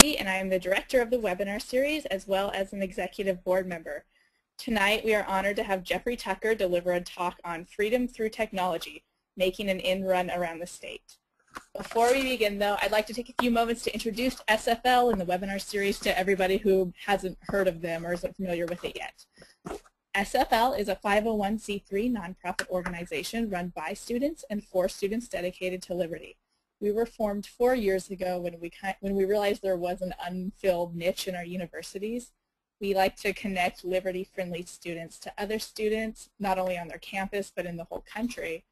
and I am the director of the webinar series as well as an executive board member. Tonight we are honored to have Jeffrey Tucker deliver a talk on freedom through technology, making an end run around the state. Before we begin though, I'd like to take a few moments to introduce SFL in the webinar series to everybody who hasn't heard of them or isn't familiar with it yet. SFL is a 501c3 nonprofit organization run by students and for students dedicated to liberty. We were formed 4 years ago when we realized there was an unfilled niche in our universities. We like to connect liberty-friendly students to other students, not only on their campus, but in the whole country.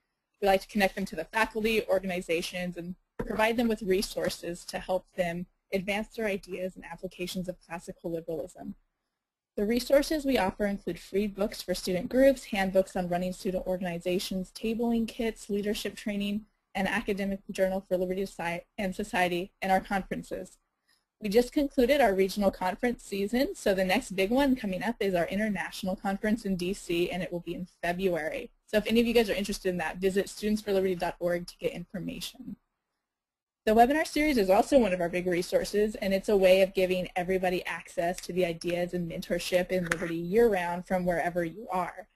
We like to connect them to the faculty, organizations, and provide them with resources to help them advance their ideas and applications of classical liberalism. The resources we offer include free books for student groups, handbooks on running student organizations, tabling kits, leadership training, and academic journal for liberty and society, and our conferences. We just concluded our regional conference season, so the next big one coming up is our international conference in DC, and it will be in February. So if any of you guys are interested in that, visit studentsforliberty.org to get information. The webinar series is also one of our big resources, and it's a way of giving everybody access to the ideas and mentorship in liberty year-round from wherever you are.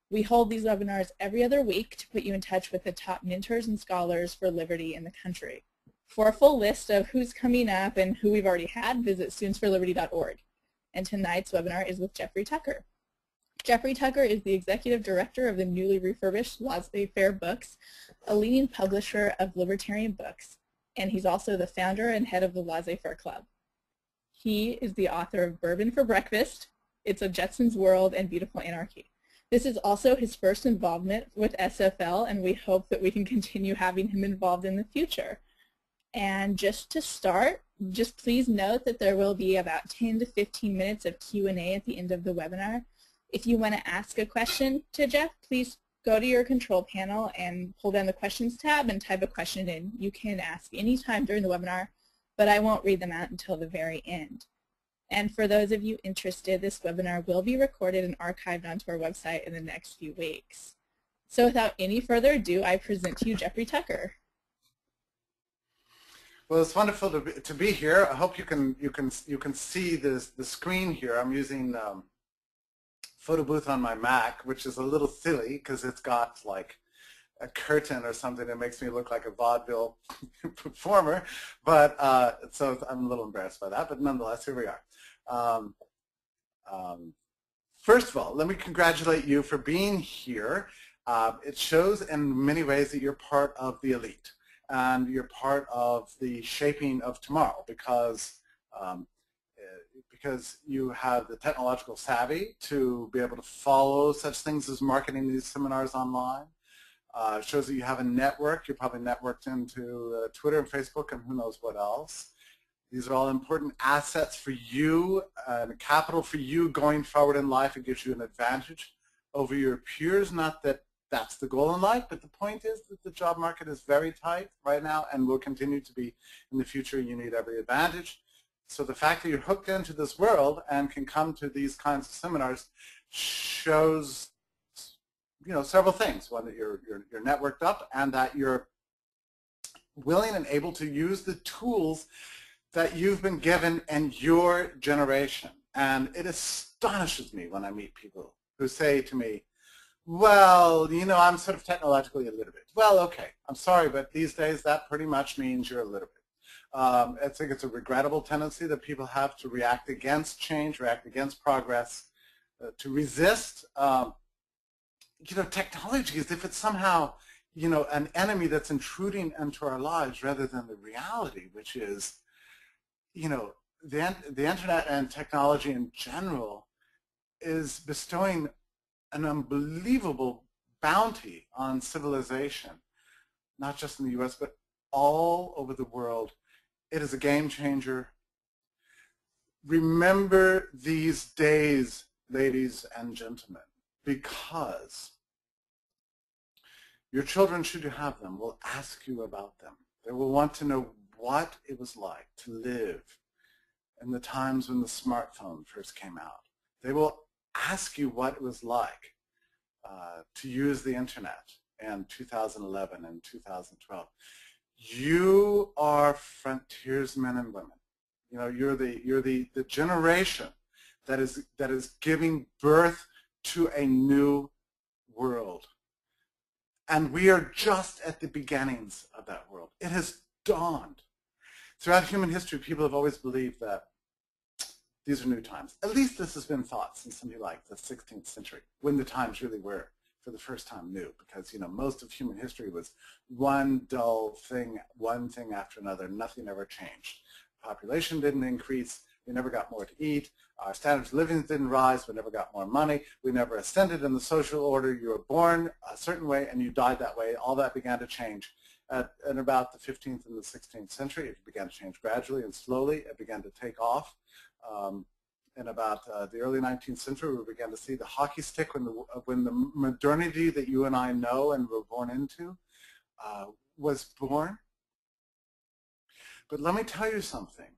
We hold these webinars every other week to put you in touch with the top mentors and scholars for liberty in the country. For a full list of who's coming up and who we've already had, visit studentsforliberty.org. And tonight's webinar is with Jeffrey Tucker. Jeffrey Tucker is the executive director of the newly refurbished Laissez-Faire Books, a leading publisher of libertarian books, and he's also the founder and head of the Laissez-Faire Club. He is the author of Bourbon for Breakfast, It's a Jetson's World, and Beautiful Anarchy. This is also his first involvement with SFL, and we hope that we can continue having him involved in the future. And just to start, just please note that there will be about 10 to 15 minutes of Q&A at the end of the webinar. If you want to ask a question to Jeff, please go to your control panel and pull down the questions tab and type a question in. You can ask anytime during the webinar, but I won't read them out until the very end. And for those of you interested, this webinar will be recorded and archived onto our website in the next few weeks. So without any further ado, I present to you Jeffrey Tucker. Well, it's wonderful to be here. I hope you can see the screen here. I'm using photo booth on my Mac, which is a little silly because it's got like a curtain or something that makes me look like a vaudeville performer. But so I'm a little embarrassed by that. But nonetheless, here we are. First of all, let me congratulate you for being here. It shows in many ways that you're part of the elite. And you're part of the shaping of tomorrow because you have the technological savvy to be able to follow such things as marketing these seminars online. It shows that you have a network. You're probably networked into Twitter and Facebook and who knows what else. These are all important assets for you and capital for you going forward in life. It gives you an advantage over your peers, not that that's the goal in life, but the point is that the job market is very tight right now and will continue to be in the future. You need every advantage. So the fact that you're hooked into this world and can come to these kinds of seminars shows, several things. One, that you're networked up and that you're willing and able to use the tools that you've been given in your generation. And it astonishes me when I meet people who say to me, well, I'm sort of technologically illiterate. Well, okay, I'm sorry, but these days that pretty much means you're illiterate. I think it's a regrettable tendency that people have to react against change, react against progress, to resist, technology as if it's somehow, an enemy that's intruding into our lives rather than the reality, which is, the internet and technology in general is bestowing an unbelievable bounty on civilization, not just in the U.S., but all over the world. It is a game changer. Remember these days, ladies and gentlemen, because your children, should you have them, will ask you about them. They will want to know what it was like to live in the times when the smartphone first came out. They will ask you what it was like to use the internet in 2011 and 2012. You are frontiersmen and women. You know, you're the generation that is giving birth to a new world. And we are just at the beginnings of that world. It has dawned. Throughout human history, people have always believed that these are new times. At least this has been thought since something like the 16th century, when the times really were, for the first time, new. Because, you know, most of human history was one dull thing, one thing after another. Nothing ever changed. Population didn't increase. We never got more to eat. Our standards of living didn't rise. We never got more money. We never ascended in the social order. You were born a certain way and you died that way. All that began to change. In about the 15th and the 16th century, it began to change gradually and slowly. It began to take off. In about the early 19th century, we began to see the hockey stick when the modernity that you and I know and were born into was born. But let me tell you something,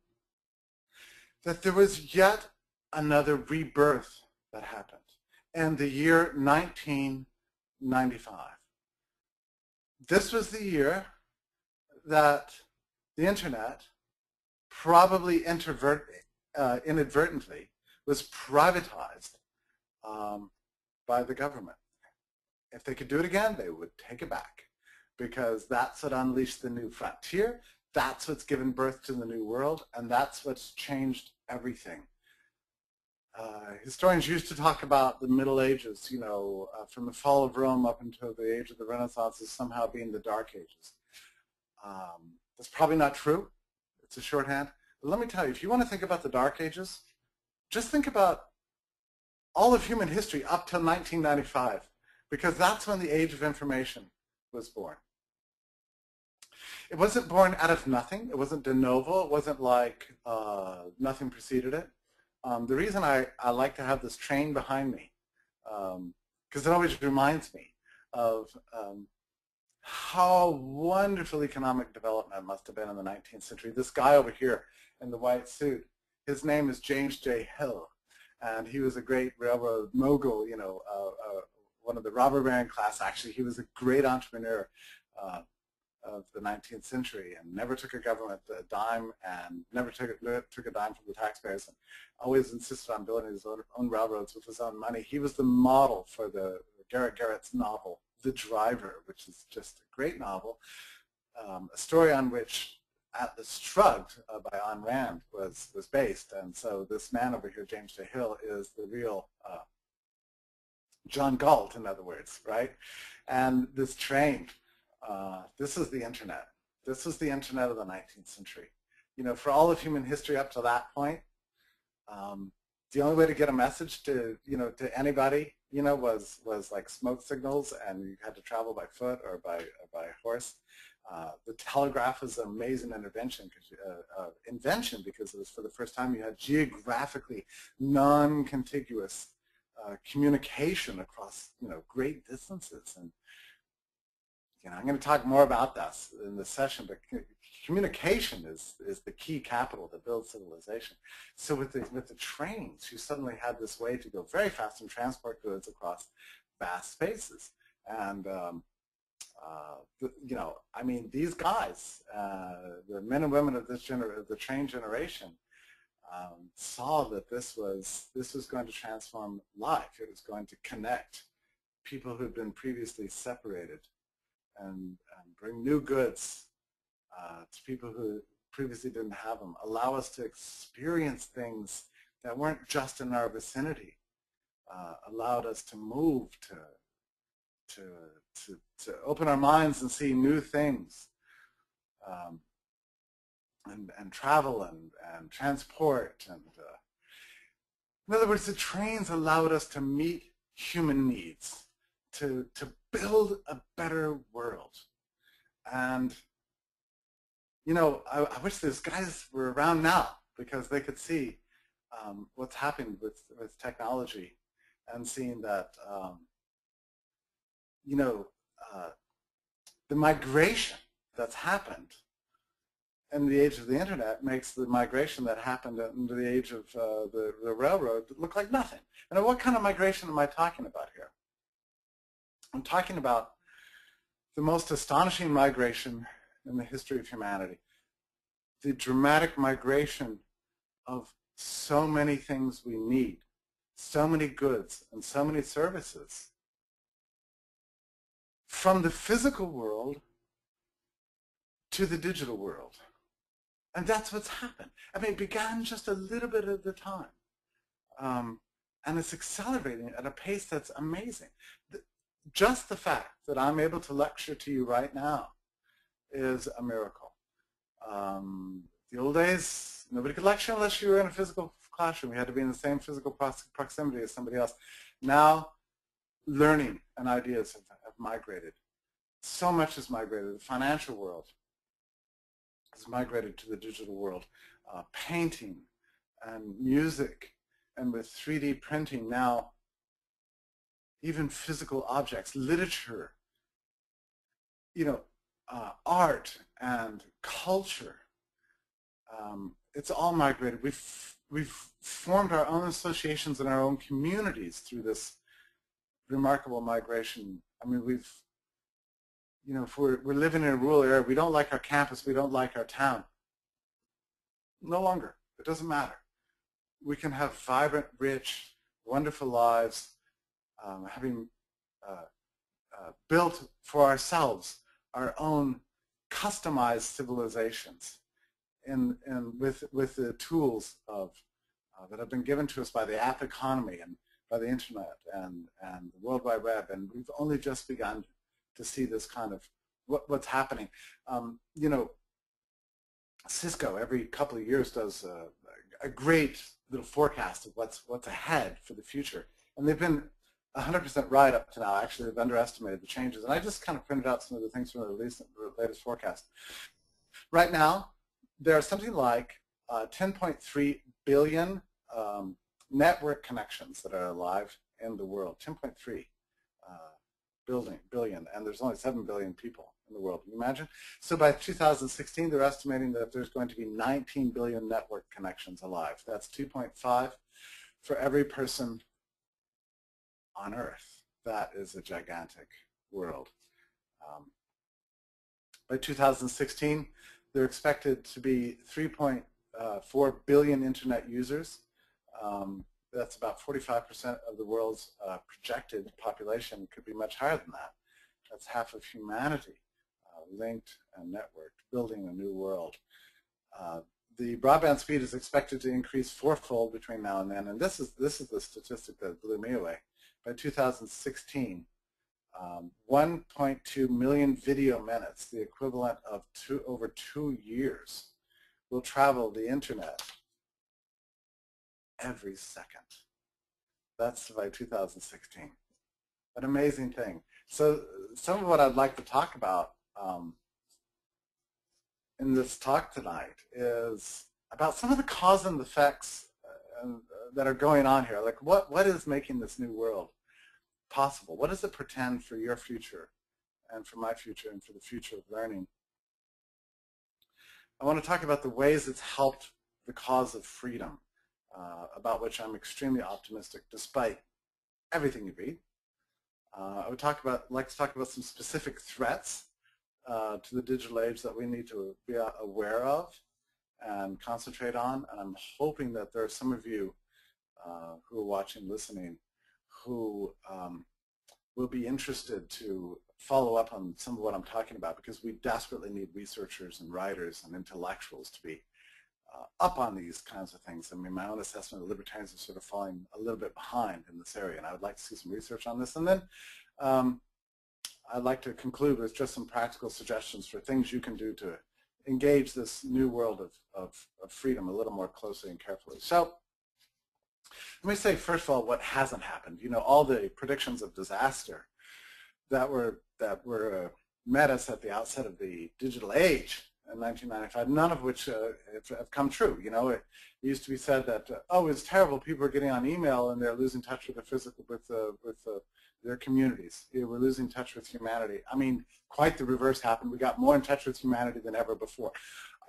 that there was yet another rebirth that happened in the year 1995. This was the year that the internet, probably inadvertently, was privatized by the government. If they could do it again, they would take it back, because that's what unleashed the new frontier. That's what's given birth to the new world, and that's what's changed everything. Historians used to talk about the Middle Ages, you know, from the fall of Rome up until the age of the Renaissance as somehow being the Dark Ages. That's probably not true. It's a shorthand. But let me tell you, if you want to think about the Dark Ages, just think about all of human history up till 1995, because that's when the age of information was born. It wasn't born out of nothing. It wasn't de novo. It wasn't like nothing preceded it. The reason I like to have this train behind me, because it always reminds me of how wonderful economic development must have been in the 19th century. This guy over here in the white suit, his name is James J. Hill, and he was a great railroad mogul, you know, one of the robber baron class, actually. He was a great entrepreneur of the 19th century and never took a government dime and never took a dime from the taxpayers, and always insisted on building his own railroads with his own money. He was the model for the Garrett's novel, The Driver, which is just a great novel, a story on which Atlas Shrugged by Ayn Rand was based. And so this man over here, James J. Hill, is the real John Galt, in other words, right? And this train, this is the internet. This was the internet of the 19th century. You know, for all of human history up to that point, the only way to get a message to, you know, to anybody, you know, was like smoke signals, and you had to travel by foot or by horse. The telegraph was an amazing invention because it was for the first time you had geographically non-contiguous communication across, you know, great distances. And you know, I'm going to talk more about this in this session, but communication is the key capital that builds civilization. So with the trains, you suddenly had this way to go very fast and transport goods across vast spaces. And you know, I mean, these guys, the men and women of this the train generation, saw that this was going to transform life. It was going to connect people who had been previously separated and bring new goods to people who previously didn't have them, allow us to experience things that weren't just in our vicinity, allowed us to move, to open our minds and see new things, and travel and transport. And in other words, the trains allowed us to meet human needs, to build a better world. And you know, I wish those guys were around now, because they could see what's happening with technology, and seeing that you know, the migration that's happened in the age of the internet makes the migration that happened into the age of the railroad look like nothing. And what kind of migration am I talking about here? I'm talking about the most astonishing migration in the history of humanity. The dramatic migration of so many things we need, so many goods and so many services from the physical world to the digital world. And that's what's happened. I mean, it began just a little bit at a time. And it's accelerating at a pace that's amazing. Just the fact that I'm able to lecture to you right now is a miracle. The old days, nobody could lecture unless you were in a physical classroom. You had to be in the same physical proximity as somebody else. Now, learning and ideas have migrated. So much has migrated. The financial world has migrated to the digital world. Painting and music, and with 3D printing now, even physical objects, literature, art and culture. It's all migrated. We've formed our own associations and our own communities through this remarkable migration. I mean, if we're living in a rural area, we don't like our campus, we don't like our town. No longer. It doesn't matter. We can have vibrant, rich, wonderful lives, having built for ourselves our own customized civilizations with the tools that have been given to us by the app economy and by the internet and the World Wide Web, and we've only just begun to see this kind of what's happening. Cisco every couple of years does a great little forecast of what's ahead for the future, and they've been 100% right up to now. Actually, they've underestimated the changes, and I just kind of printed out some of the things from the latest forecast. Right now, there are something like 10.3 billion network connections that are alive in the world. 10.3 billion, and there's only 7 billion people in the world. Can you imagine? So by 2016, they're estimating that there's going to be 19 billion network connections alive. That's 2.5 for every person on Earth. That is a gigantic world. By 2016, they're expected to be 3.4 billion internet users. That's about 45% of the world's projected population. Could be much higher than that. That's half of humanity linked and networked, building a new world. The broadband speed is expected to increase fourfold between now and then, and this is the statistic that blew me away. By 2016, 1.2 million video minutes, the equivalent of over 2 years, will travel the internet every second. That's by 2016. An amazing thing. So some of what I'd like to talk about in this talk tonight is about some of the cause and effects that are going on here. Like what is making this new world possible? What does it portend for your future and for my future and for the future of learning? I want to talk about the ways it's helped the cause of freedom, about which I'm extremely optimistic despite everything you read. I would like to talk about some specific threats to the digital age that we need to be aware of and concentrate on. And I'm hoping that there are some of you who are watching, listening, who will be interested to follow up on some of what I'm talking about, because we desperately need researchers and writers and intellectuals to be up on these kinds of things. I mean, my own assessment of libertarians is sort of falling a little bit behind in this area, and I would like to see some research on this. And then I'd like to conclude with just some practical suggestions for things you can do to engage this new world of freedom a little more closely and carefully. So let me say, first of all, what hasn't happened. You know, all the predictions of disaster that were met us at the outset of the digital age in 1995, none of which have come true. You know, it used to be said that, oh, it's terrible, people are getting on email and they're losing touch with their communities. We're losing touch with humanity. I mean, quite the reverse happened. We got more in touch with humanity than ever before.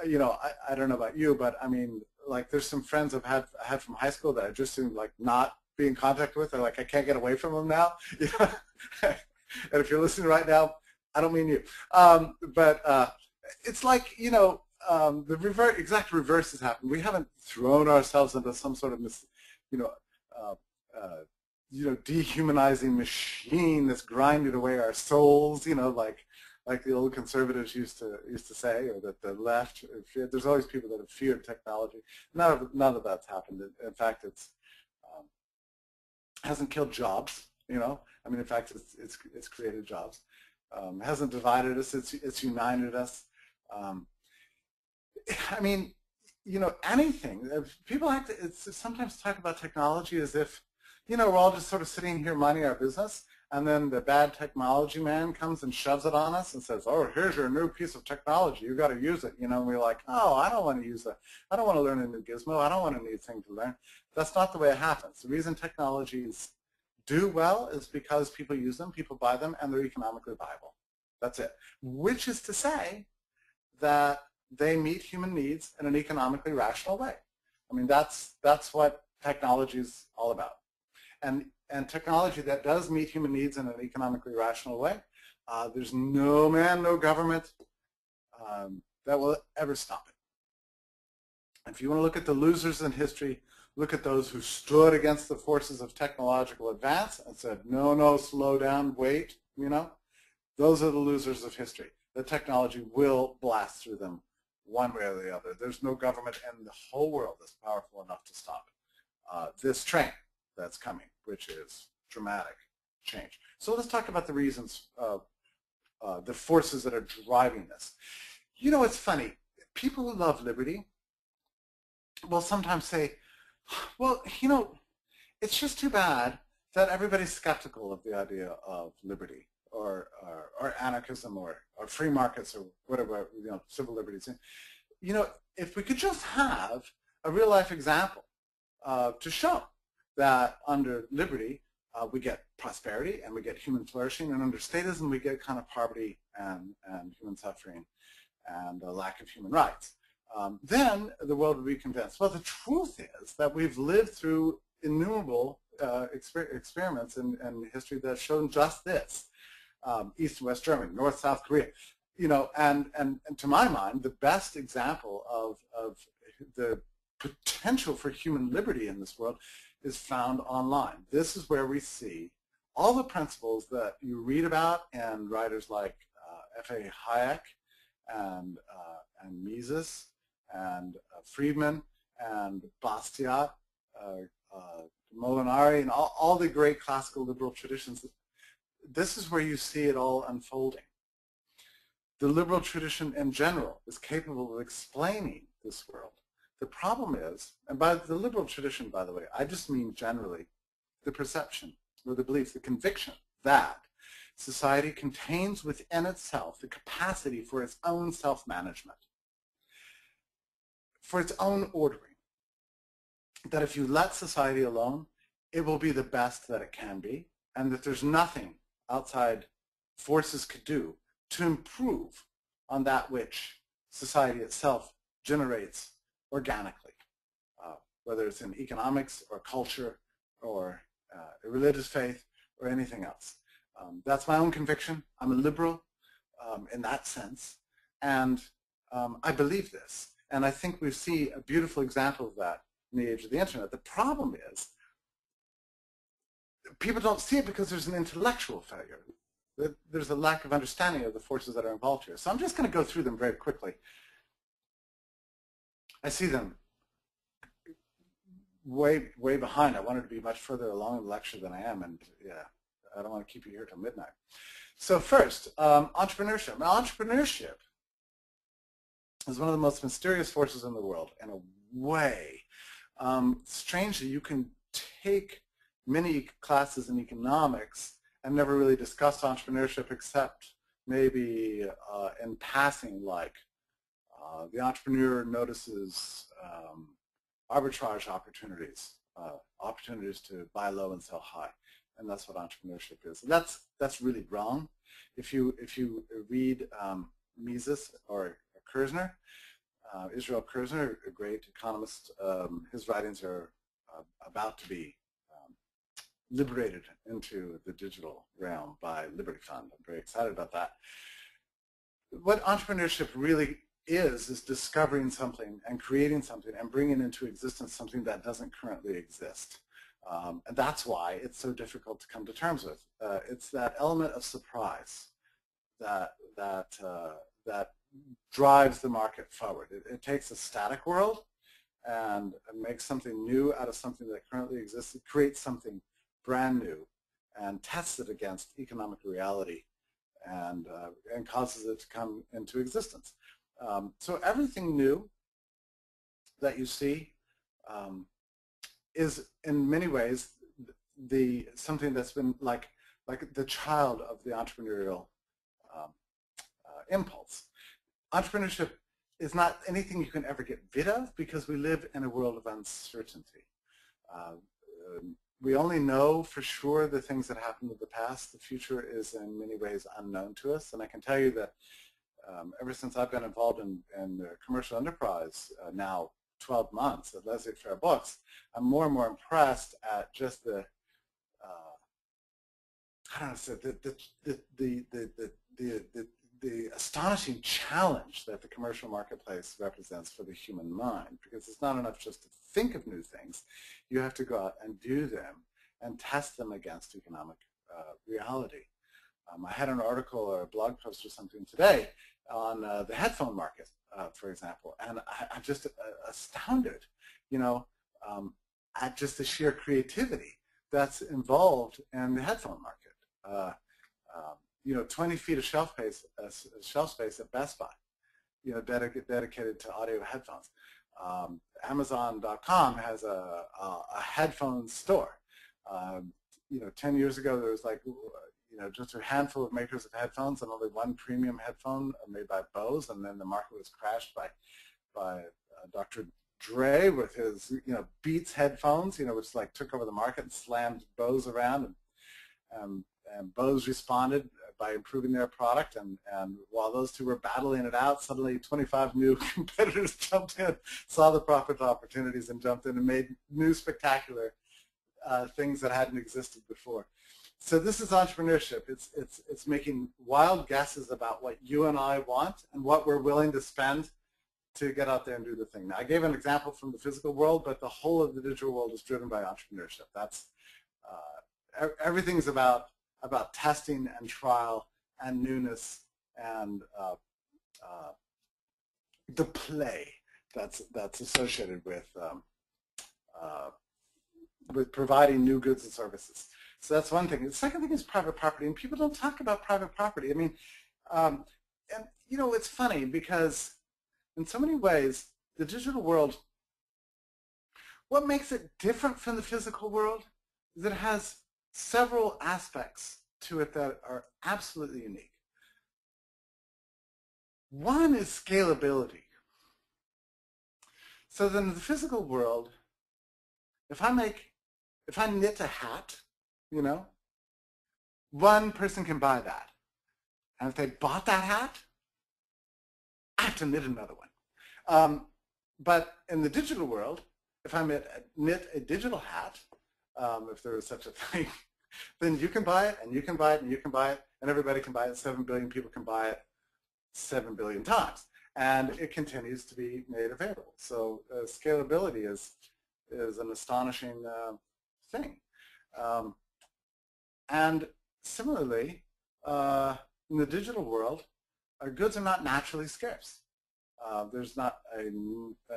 You know, I don't know about you, but I mean, like, there's some friends I've had from high school that I just seem like not be in contact with. They're like, I can't get away from them now. You know? And if you're listening right now, I don't mean you. But it's like, you know, the exact reverse has happened. We haven't thrown ourselves into some sort of, you know, uh, dehumanizing machine that's grinding away our souls. Like the old conservatives used to say, or that the left. There's always people that have feared technology. None of that's happened. In fact, it's hasn't killed jobs. I mean, in fact, it's created jobs. Hasn't divided us. It's united us. I mean, anything. People sometimes talk about technology as if, we're all just sort of sitting here minding our business, and then the bad technology man comes and shoves it on us and says, oh, here's your new piece of technology. You got to use it. And we're like, oh, I don't want to use that. I don't want to learn a new gizmo. I don't want a new thing to learn. That's not the way it happens. The reason technologies do well is because people use them, people buy them, and they're economically viable. That's it. Which is to say that they meet human needs in an economically rational way. I mean, that's what technology is all about. And technology that does meet human needs in an economically rational way, there's no man, no government that will ever stop it. If you want to look at the losers in history, look at those who stood against the forces of technological advance and said, no, slow down, wait, Those are the losers of history. The technology will blast through them one way or the other. There's no government in the whole world that's powerful enough to stop this train that's coming, which is dramatic change. So let's talk about the reasons, the forces that are driving this. It's funny. People who love liberty will sometimes say, well, it's just too bad that everybody's skeptical of the idea of liberty or anarchism or free markets or whatever, civil liberties. If we could just have a real life example to show that under liberty we get prosperity and we get human flourishing, and under statism we get kind of poverty and human suffering and a lack of human rights, then the world would be convinced. Well, the truth is that we've lived through innumerable experiments in history that have shown just this. East and West Germany, North, South Korea, and to my mind, the best example of the potential for human liberty in this world is found online. This is where we see all the principles that you read about in writers like F.A. Hayek and Mises and Friedman and Bastiat, Molinari, and all the great classical liberal traditions. This is where you see it all unfolding. The liberal tradition in general is capable of explaining this world. The problem is, and by the liberal tradition, by the way, I just mean generally the perception or the belief, the conviction that society contains within itself the capacity for its own self-management, for its own ordering. That if you let society alone, it will be the best that it can be, and that there's nothing outside forces could do to improve on that which society itself generates organically, whether it's in economics or culture or a religious faith or anything else. That's my own conviction. I'm a liberal in that sense, and I believe this. And I think we see a beautiful example of that in the age of the internet. The problem is people don't see it because there's an intellectual failure. There's a lack of understanding of the forces that are involved here. So I'm just going to go through them very quickly. I see them way behind. I wanted to be much further along in the lecture than I am, and yeah, I don't want to keep you here till midnight. So first, entrepreneurship. Now, entrepreneurship is one of the most mysterious forces in the world in a way. Strangely, you can take many classes in economics and never really discuss entrepreneurship except maybe in passing, like the entrepreneur notices arbitrage opportunities, opportunities to buy low and sell high, and that's what entrepreneurship is. And that's really wrong. If you read Mises or Kerzner, Israel Kerzner, a great economist, his writings are about to be liberated into the digital realm by Liberty Fund. I'm very excited about that. What entrepreneurship really is discovering something and creating something and bringing into existence something that doesn't currently exist. And that's why it's so difficult to come to terms with. It's that element of surprise that drives the market forward. It takes a static world and makes something new out of something that currently exists. It creates something brand new and tests it against economic reality and causes it to come into existence. So everything new that you see is in many ways something that's been like the child of the entrepreneurial impulse. Entrepreneurship is not anything you can ever get rid of because we live in a world of uncertainty. We only know for sure the things that happened in the past. The future is in many ways unknown to us, and I can tell you that ever since I've been involved in commercial enterprise, now 12 months at Leslie Fair Books, I'm more and more impressed at just the I don't know, the astonishing challenge that the commercial marketplace represents for the human mind, because it's not enough just to think of new things. You have to go out and do them and test them against economic reality. I had an article or a blog post or something today on the headphone market, for example, and I'm just astounded, at just the sheer creativity that's involved in the headphone market. 20 feet of shelf space at Best Buy, dedicated to audio headphones. Amazon.com has a headphone store. 10 years ago there was just a handful of makers of headphones and only one premium headphone made by Bose, and then the market was crashed by Dr. Dre with his Beats headphones, which took over the market and slammed Bose around, and Bose responded by improving their product, and while those two were battling it out, suddenly 25 new competitors jumped in, saw the profit opportunities and jumped in and made new spectacular things that hadn't existed before. So this is entrepreneurship. It's making wild guesses about what you and I want and what we're willing to spend to get out there and do the thing. Now, I gave an example from the physical world, but the whole of the digital world is driven by entrepreneurship. That's everything's about testing and trial and newness and the play that's associated with providing new goods and services. So that's one thing. The second thing is private property, and people don't talk about private property. I mean, it's funny because in so many ways, the digital world, what makes it different from the physical world is that it has several aspects to it that are absolutely unique. One is scalability. So then in the physical world, if I knit a hat, one person can buy that. And if they bought that hat, I have to knit another one. But in the digital world, if I knit a digital hat, if there is such a thing, then you can buy it, and you can buy it, and you can buy it, and everybody can buy it. 7 billion people can buy it 7 billion times. And it continues to be made available. So scalability is an astonishing thing. And similarly, in the digital world, goods are not naturally scarce. There's not a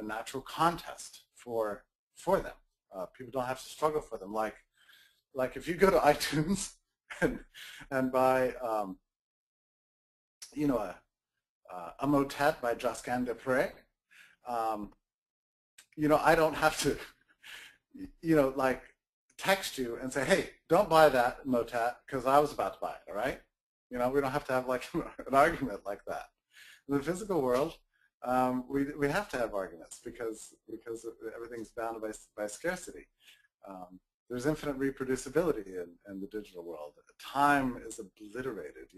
natural contest for them. People don't have to struggle for them. Like if you go to iTunes and buy, a motet by Josquin Desprez, I don't have to, text you and say, hey, don't buy that motet because I was about to buy it, all right? We don't have to have an argument like that. In the physical world, we have to have arguments because everything's bound by scarcity. There's infinite reproducibility in the digital world. Time is obliterated,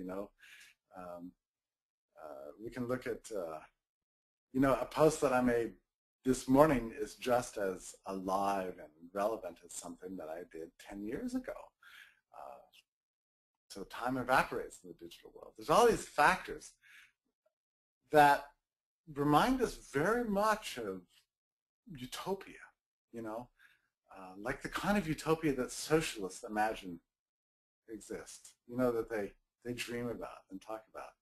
we can look at, a post that I made this morning is just as alive and relevant as something that I did 10 years ago. So time evaporates in the digital world. There's all these factors that remind us very much of utopia, like the kind of utopia that socialists imagine exists, that they dream about and talk about.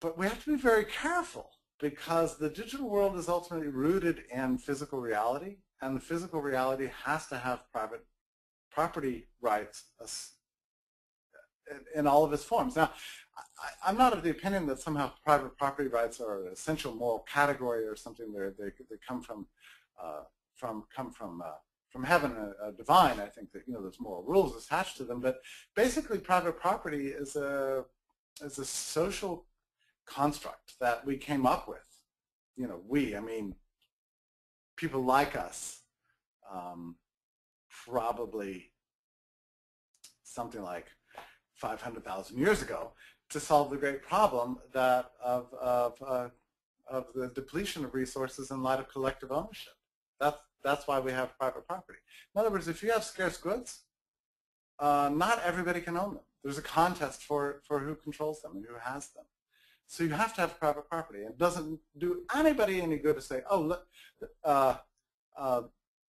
But we have to be very careful because the digital world is ultimately rooted in physical reality, and the physical reality has to have private property rights in all of its forms. Now, I'm not of the opinion that somehow private property rights are an essential moral category or something. They come from heaven, divine. I think that there's moral rules attached to them. But basically, private property is a social construct that we came up with. I mean, people like us, probably something like 500,000 years ago, to solve the great problem that of the depletion of resources in light of collective ownership. That's why we have private property. In other words, if you have scarce goods, not everybody can own them. There's a contest for who controls them and who has them. So you have to have private property. It doesn't do anybody any good to say, oh, look,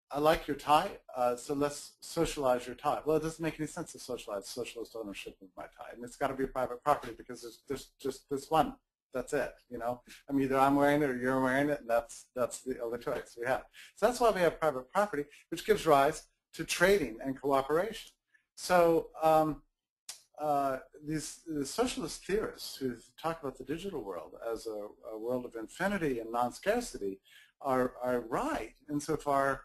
I like your tie, so let's socialize your tie. Well, it doesn't make any sense to socialize socialist ownership of my tie. And it's got to be private property because there's just this one. That's it, I mean, either I'm wearing it or you're wearing it, and that's the only choice we have. So that's why we have private property, which gives rise to trading and cooperation. So these socialist theorists who talk about the digital world as a world of infinity and non-scarcity are right insofar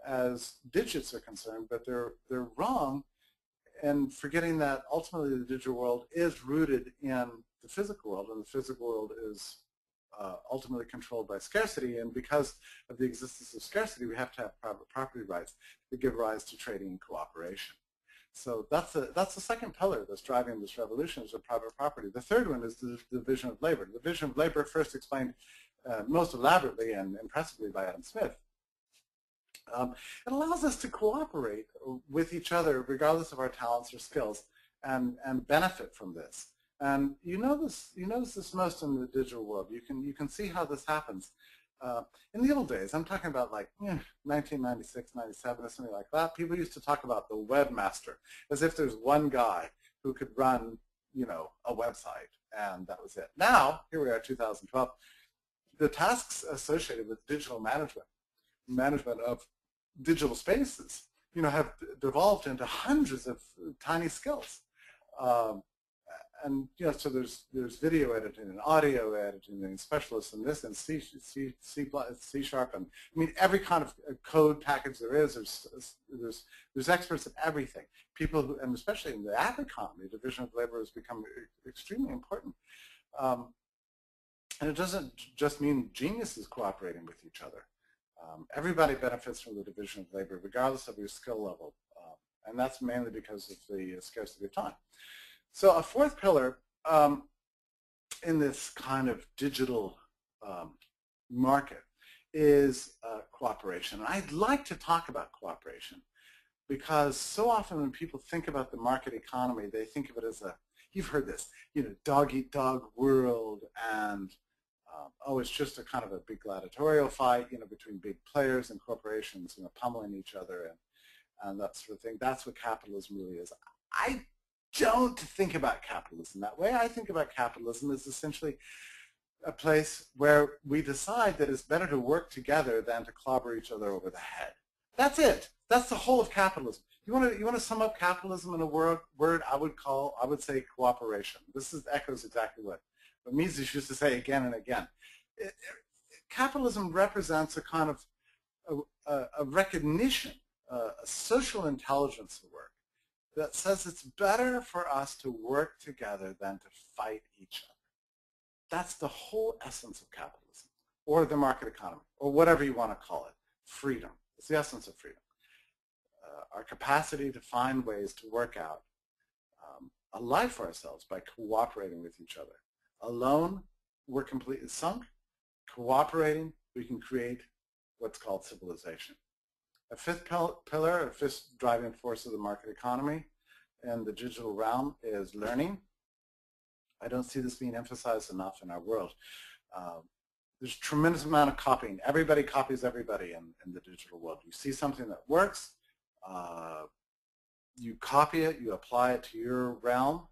as digits are concerned, but they're wrong in forgetting that ultimately the digital world is rooted in the physical world, and the physical world is ultimately controlled by scarcity, and because of the existence of scarcity, we have to have private property rights that give rise to trading and cooperation. So that's the second pillar that's driving this revolution, is the private property. The third one is the division of labor. The division of labor, first explained most elaborately and impressively by Adam Smith. It allows us to cooperate with each other regardless of our talents or skills and benefit from this. And you notice this most in the digital world. You can see how this happens. In the old days, I'm talking about like 1996, 97, or something like that, people used to talk about the webmaster as if there's one guy who could run a website, and that was it. Now, here we are, 2012, the tasks associated with digital management of digital spaces, have devolved into hundreds of tiny skills. And so there's video editing and audio editing and specialists in this and C# and I mean every kind of code package there is. There's experts in everything. People who, and especially in the app economy, division of labor has become extremely important. And it doesn't just mean geniuses cooperating with each other. Everybody benefits from the division of labor, regardless of your skill level, and that's mainly because of the scarcity of time. So a fourth pillar in this kind of digital market is cooperation. And I'd like to talk about cooperation because so often when people think about the market economy, they think of it as you've heard this, dog-eat-dog world, and oh, it's just a kind of a big gladiatorial fight, between big players and corporations, pummeling each other and that sort of thing. That's what capitalism really is. I don't think about capitalism that way. I think about capitalism as essentially a place where we decide that it's better to work together than to clobber each other over the head. That's it. That's the whole of capitalism. You want to sum up capitalism in a word I would say cooperation. This echoes exactly what Mises used to say again and again. Capitalism represents a kind of a recognition, a social intelligence of work that says it's better for us to work together than to fight each other. That's the whole essence of capitalism, or the market economy, or whatever you want to call it. Freedom. It's the essence of freedom. Our capacity to find ways to work out a life for ourselves by cooperating with each other. Alone, we're completely sunk. Cooperating, we can create what's called civilization. A fifth pillar, a fifth driving force of the market economy and the digital realm is learning. I don't see this being emphasized enough in our world. There's a tremendous amount of copying. Everybody copies everybody in the digital world. You see something that works, you copy it, you apply it to your realm,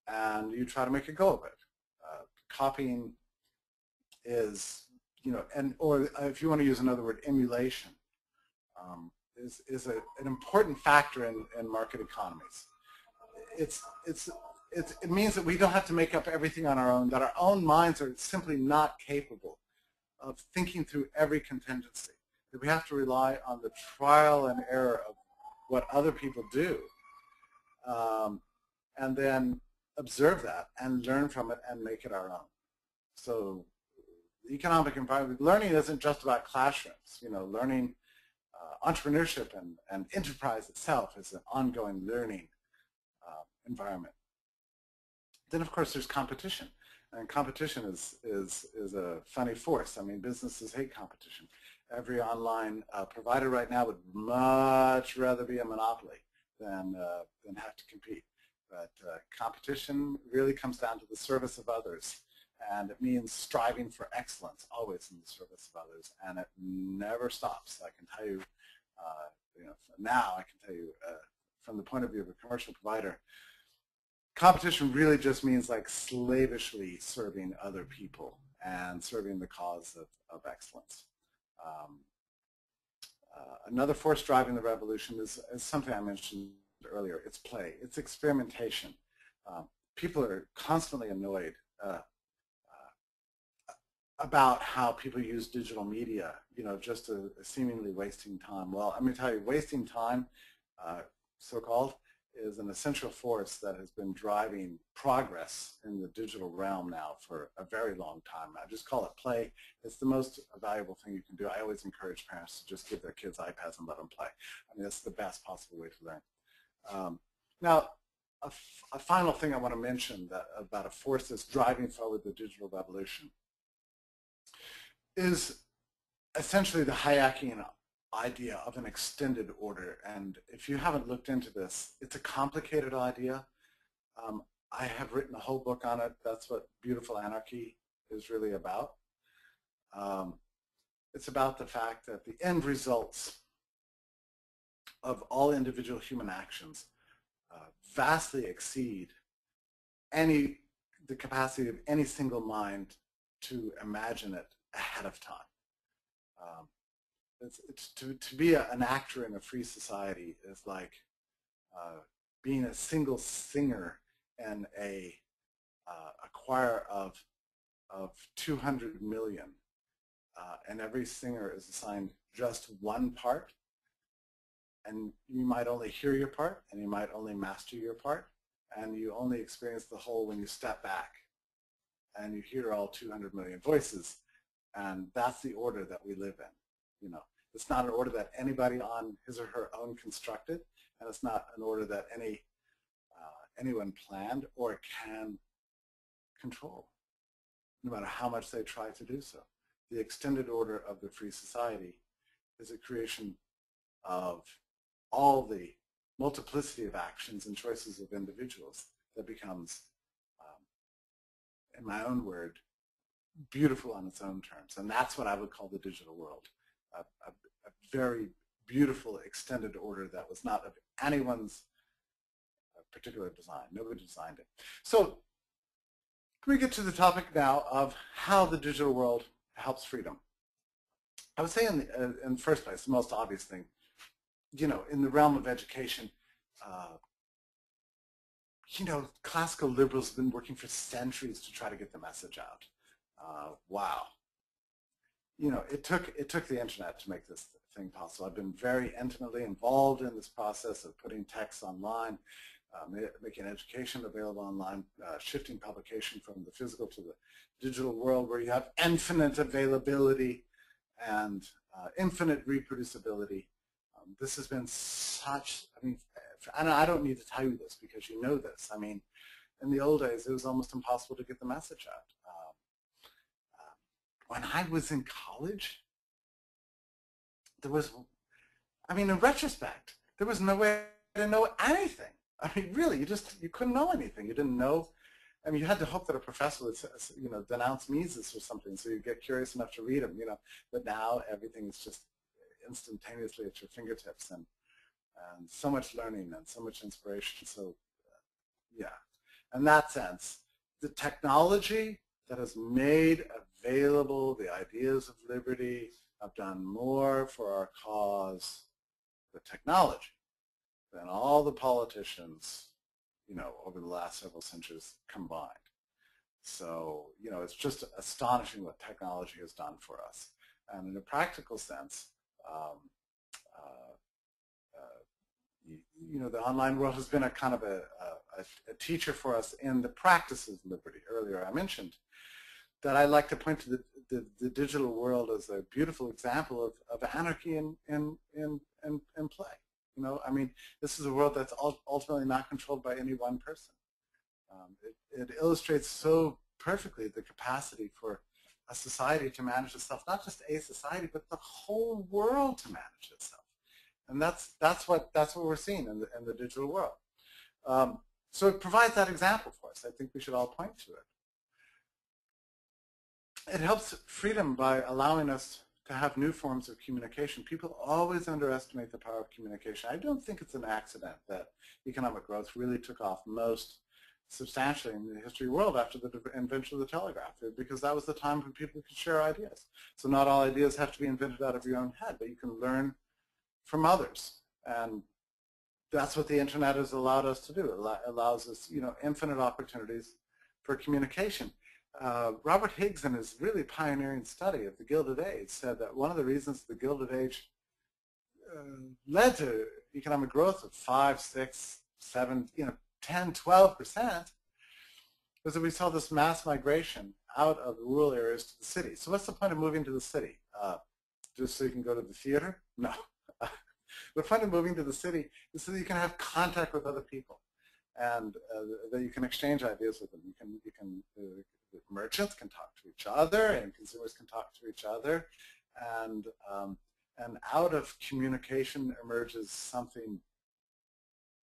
and you try to make a go of it. Copying is, or if you want to use another word, emulation, is an important factor in market economies. It means that we don't have to make up everything on our own, that our own minds are simply not capable of thinking through every contingency, that we have to rely on the trial and error of what other people do, and then observe that and learn from it and make it our own. So the economic environment, learning isn't just about classrooms. Learning, entrepreneurship and enterprise itself is an ongoing learning environment. Then, of course, there's competition. And competition is a funny force. I mean, businesses hate competition. Every online provider right now would much rather be a monopoly than have to compete. But competition really comes down to the service of others. And it means striving for excellence, always in the service of others. And it never stops. I can tell you, now I can tell you from the point of view of a commercial provider, competition really just means like slavishly serving other people and serving the cause of excellence. Another force driving the revolution is something I mentioned earlier. It's play. It's experimentation. People are constantly annoyed about how people use digital media, just seemingly wasting time. Well, I'm going to tell you, wasting time, so-called, is an essential force that has been driving progress in the digital realm now for a very long time. I just call it play. It's the most valuable thing you can do. I always encourage parents to just give their kids iPads and let them play. I mean, that's the best possible way to learn. Now, a final thing I want to mention about a force that's driving forward the digital revolution is essentially the Hayekian idea of an extended order. And if you haven't looked into this, it's a complicated idea. I have written a whole book on it. That's what Beautiful Anarchy is really about. It's about the fact that the end results of all individual human actions vastly exceed the capacity of any single mind to imagine it ahead of time. To be an actor in a free society is like being a single singer in a choir of 200 million, and every singer is assigned just one part, and you might only hear your part, and you might only master your part, and you only experience the whole when you step back and you hear all 200 million voices. And that's the order that we live in. It's not an order that anybody on his or her own constructed, and it's not an order that anyone planned or can control, no matter how much they try to do so. The extended order of the free society is a creation of all the multiplicity of actions and choices of individuals that becomes, in my own word, beautiful on its own terms. And that's what I would call the digital world. A very beautiful extended order that was not of anyone's particular design. Nobody designed it. So can we get to the topic now of how the digital world helps freedom? I would say in the first place, the most obvious thing, in the realm of education, classical liberals have been working for centuries to try to get the message out. Wow. It took the internet to make this thing possible. I've been very intimately involved in this process of putting texts online, making education available online, shifting publication from the physical to the digital world where you have infinite availability and infinite reproducibility. This has been such, and I don't need to tell you this because you know this. In the old days, it was almost impossible to get the message out. When I was in college, there was, in retrospect, there was no way to know anything. Really, you couldn't know anything. You didn't know I mean, you had to hope that a professor would, you know, denounce Mises or something, so you get curious enough to read them, you know. But now everything is just instantaneously at your fingertips, and so much learning and so much inspiration. So, yeah, in that sense, the technology that has made available the ideas of liberty have done more for our cause, the technology, than all the politicians, you know, over the last several centuries combined. So, you know, it's just astonishing what technology has done for us. And in a practical sense, you know, the online world has been a kind of a teacher for us in the practices of liberty. Earlier I mentioned that I like to point to the digital world as a beautiful example of anarchy in play. You know, I mean, this is a world that's ultimately not controlled by any one person. It illustrates so perfectly the capacity for a society to manage itself, not just a society, but the whole world to manage itself. And that's what we're seeing in the digital world. So it provides that example for us. I think we should all point to it. It helps freedom by allowing us to have new forms of communication. People always underestimate the power of communication. I don't think it's an accident that economic growth really took off most substantially in the history of the world after the invention of the telegraph, because that was the time when people could share ideas. So not all ideas have to be invented out of your own head, but you can learn from others. And that's what the internet has allowed us to do. It allows us, you know, infinite opportunities for communication. Robert Higgs, in his really pioneering study of the Gilded Age, said that one of the reasons the Gilded Age led to economic growth of 5, 6, 7, you know, 10, 12% was that we saw this mass migration out of the rural areas to the city. So what's the point of moving to the city? Just so you can go to the theater? No. The point of moving to the city is so that you can have contact with other people, and that you can exchange ideas with them. Merchants can talk to each other, and consumers can talk to each other, and out of communication emerges something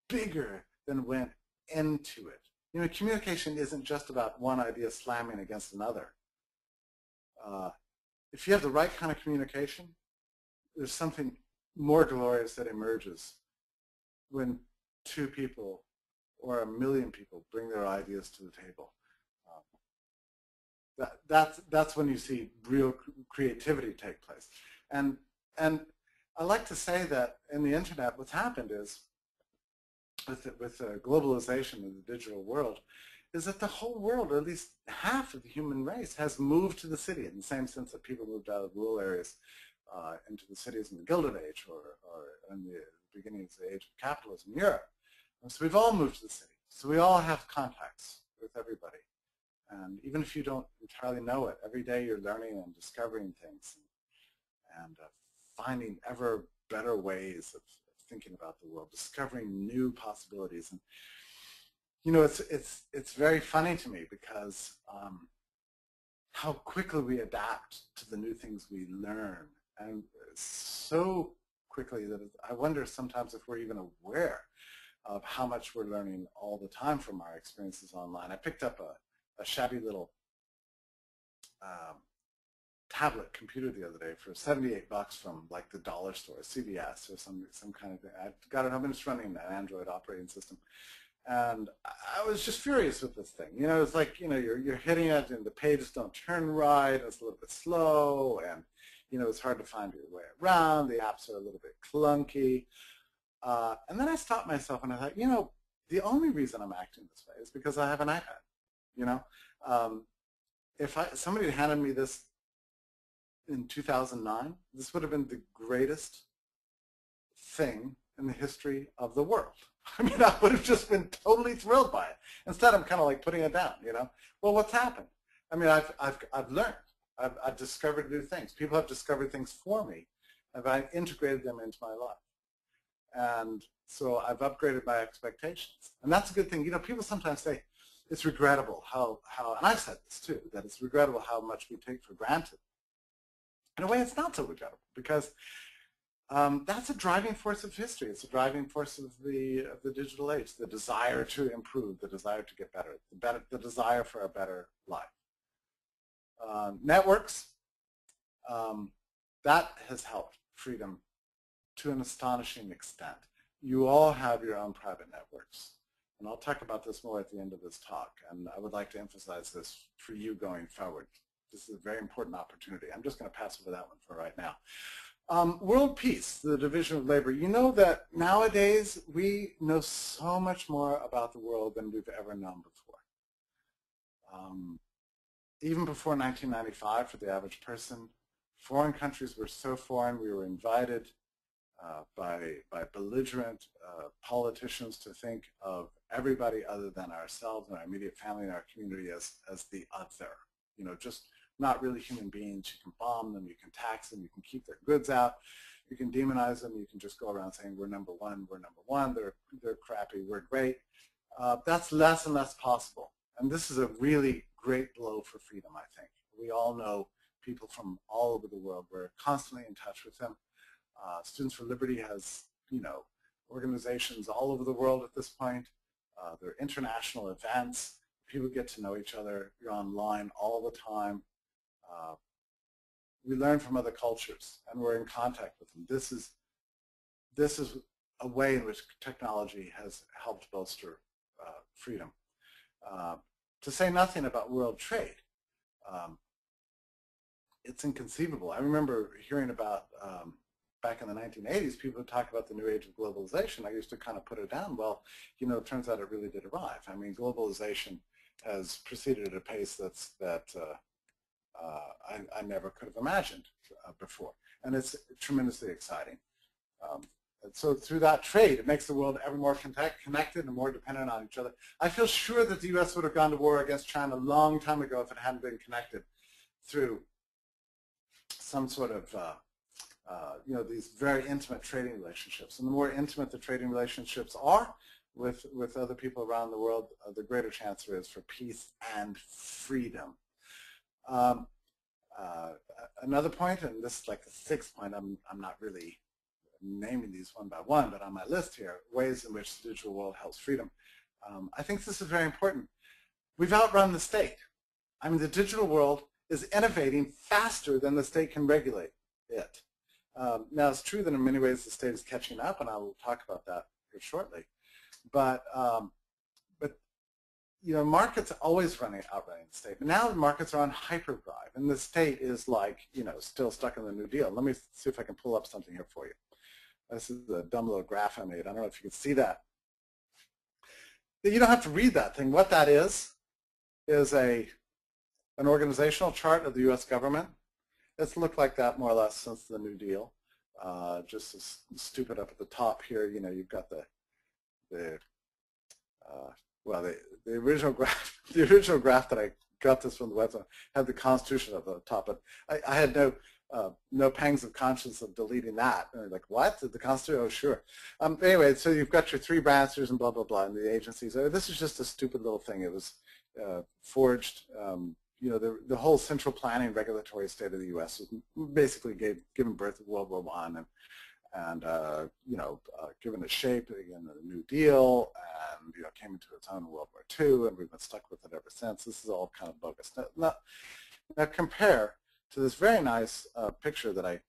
bigger than went into it. You know, communication isn't just about one idea slamming against another. If you have the right kind of communication, there's something more glorious that emerges when 2 people or 1,000,000 people bring their ideas to the table. That's when you see real creativity take place. And I like to say that in the internet, what's happened is, with the globalization of the digital world, is that the whole world, or at least half of the human race, has moved to the city, in the same sense that people moved out of rural areas into the cities in the Gilded Age, or in the beginning of the age of capitalism in Europe. And so we've all moved to the city. So we all have contacts with everybody. And even if you don't entirely know it, every day you're learning and discovering things, and finding ever better ways of thinking about the world, discovering new possibilities. And you know, it's very funny to me, because how quickly we adapt to the new things we learn, and so quickly that I wonder sometimes if we're even aware of how much we're learning all the time from our experiences online. I picked up a shabby little tablet computer the other day for $78 from like the dollar store, CVS, or some kind of thing. I got it home, and it's running an Android operating system. And I was just furious with this thing. You know, it's like, you know, you're hitting it, and the pages don't turn right, it's a little bit slow, and you know, it's hard to find your way around. The apps are a little bit clunky. And then I stopped myself, and I thought, you know, the only reason I'm acting this way is because I have an iPad. You know, if somebody had handed me this in 2009, this would have been the greatest thing in the history of the world. I mean, I would have just been totally thrilled by it. Instead, I'm kind of like putting it down, you know. Well, what's happened? I mean, I've learned. I've discovered new things. People have discovered things for me, and I've integrated them into my life. And so I've upgraded my expectations. And that's a good thing. You know, people sometimes say it's regrettable how and I've said this too, that it's regrettable how much we take for granted. In a way, it's not so regrettable, because That's a driving force of history. It's a driving force of the digital age, the desire to improve, the desire to get better, the desire for a better life. Networks, that has helped freedom to an astonishing extent. You all have your own private networks. And I'll talk about this more at the end of this talk. And I would like to emphasize this for you going forward. This is a very important opportunity. I'm just going to pass over that one for right now. World peace, the division of labor. You know that nowadays we know so much more about the world than we've ever known before. Even before 1995, for the average person, foreign countries were so foreign. We were invited by belligerent politicians to think of everybody other than ourselves and our immediate family and our community as the other. You know, just not really human beings. You can bomb them, you can tax them, you can keep their goods out, you can demonize them, you can just go around saying we're number one, they're crappy, we're great. That's less and less possible. And this is a really great blow for freedom, I think. We all know people from all over the world. We're constantly in touch with them. Students for Liberty has, you know, organizations all over the world at this point. There are international events. People get to know each other. You're online all the time. We learn from other cultures, and we're in contact with them. This is a way in which technology has helped bolster freedom. To say nothing about world trade. It's inconceivable. I remember hearing about back in the 1980s, people would talk about the new age of globalization. I used to kind of put it down. Well, you know, it turns out it really did arrive. I mean, globalization has proceeded at a pace that I never could have imagined before. And it's tremendously exciting. And so through that trade, it makes the world ever more connected and more dependent on each other. I feel sure that the U.S. would have gone to war against China a long time ago if it hadn't been connected through some sort of you know, these very intimate trading relationships. And the more intimate the trading relationships are with other people around the world, the greater chance there is for peace and freedom. Another point, and this is like the sixth point, I'm not really naming these one by one, but on my list here, ways in which the digital world helps freedom. I think this is very important. We've outrun the state. I mean, the digital world is innovating faster than the state can regulate it. Now, it's true that in many ways the state is catching up, and I will talk about that here shortly. But you know, markets are always outrunning the state. But now the markets are on hyperdrive, and the state is like, you know, still stuck in the New Deal. Let me see if I can pull up something here for you. This is a dumb little graph I made. I don't know if you can see that. You don't have to read that thing. What that is an organizational chart of the U.S. government. It's looked like that more or less since the New Deal. Just as stupid up at the top here, you know, you've got the original graph. The original graph that I got this from the website had the Constitution up at the top, but I had no pangs of conscience of deleting that. And like, what? The Constitution? Oh, sure. Anyway, so you've got your three branches and blah, blah, blah, and the agencies. This is just a stupid little thing. It was forged. You know, the whole central planning regulatory state of the U.S. was basically given birth to World War I and you know, given a shape in the New Deal, and you know, came into its own in World War II, and we've been stuck with it ever since. This is all kind of bogus. Now compare to this very nice picture that I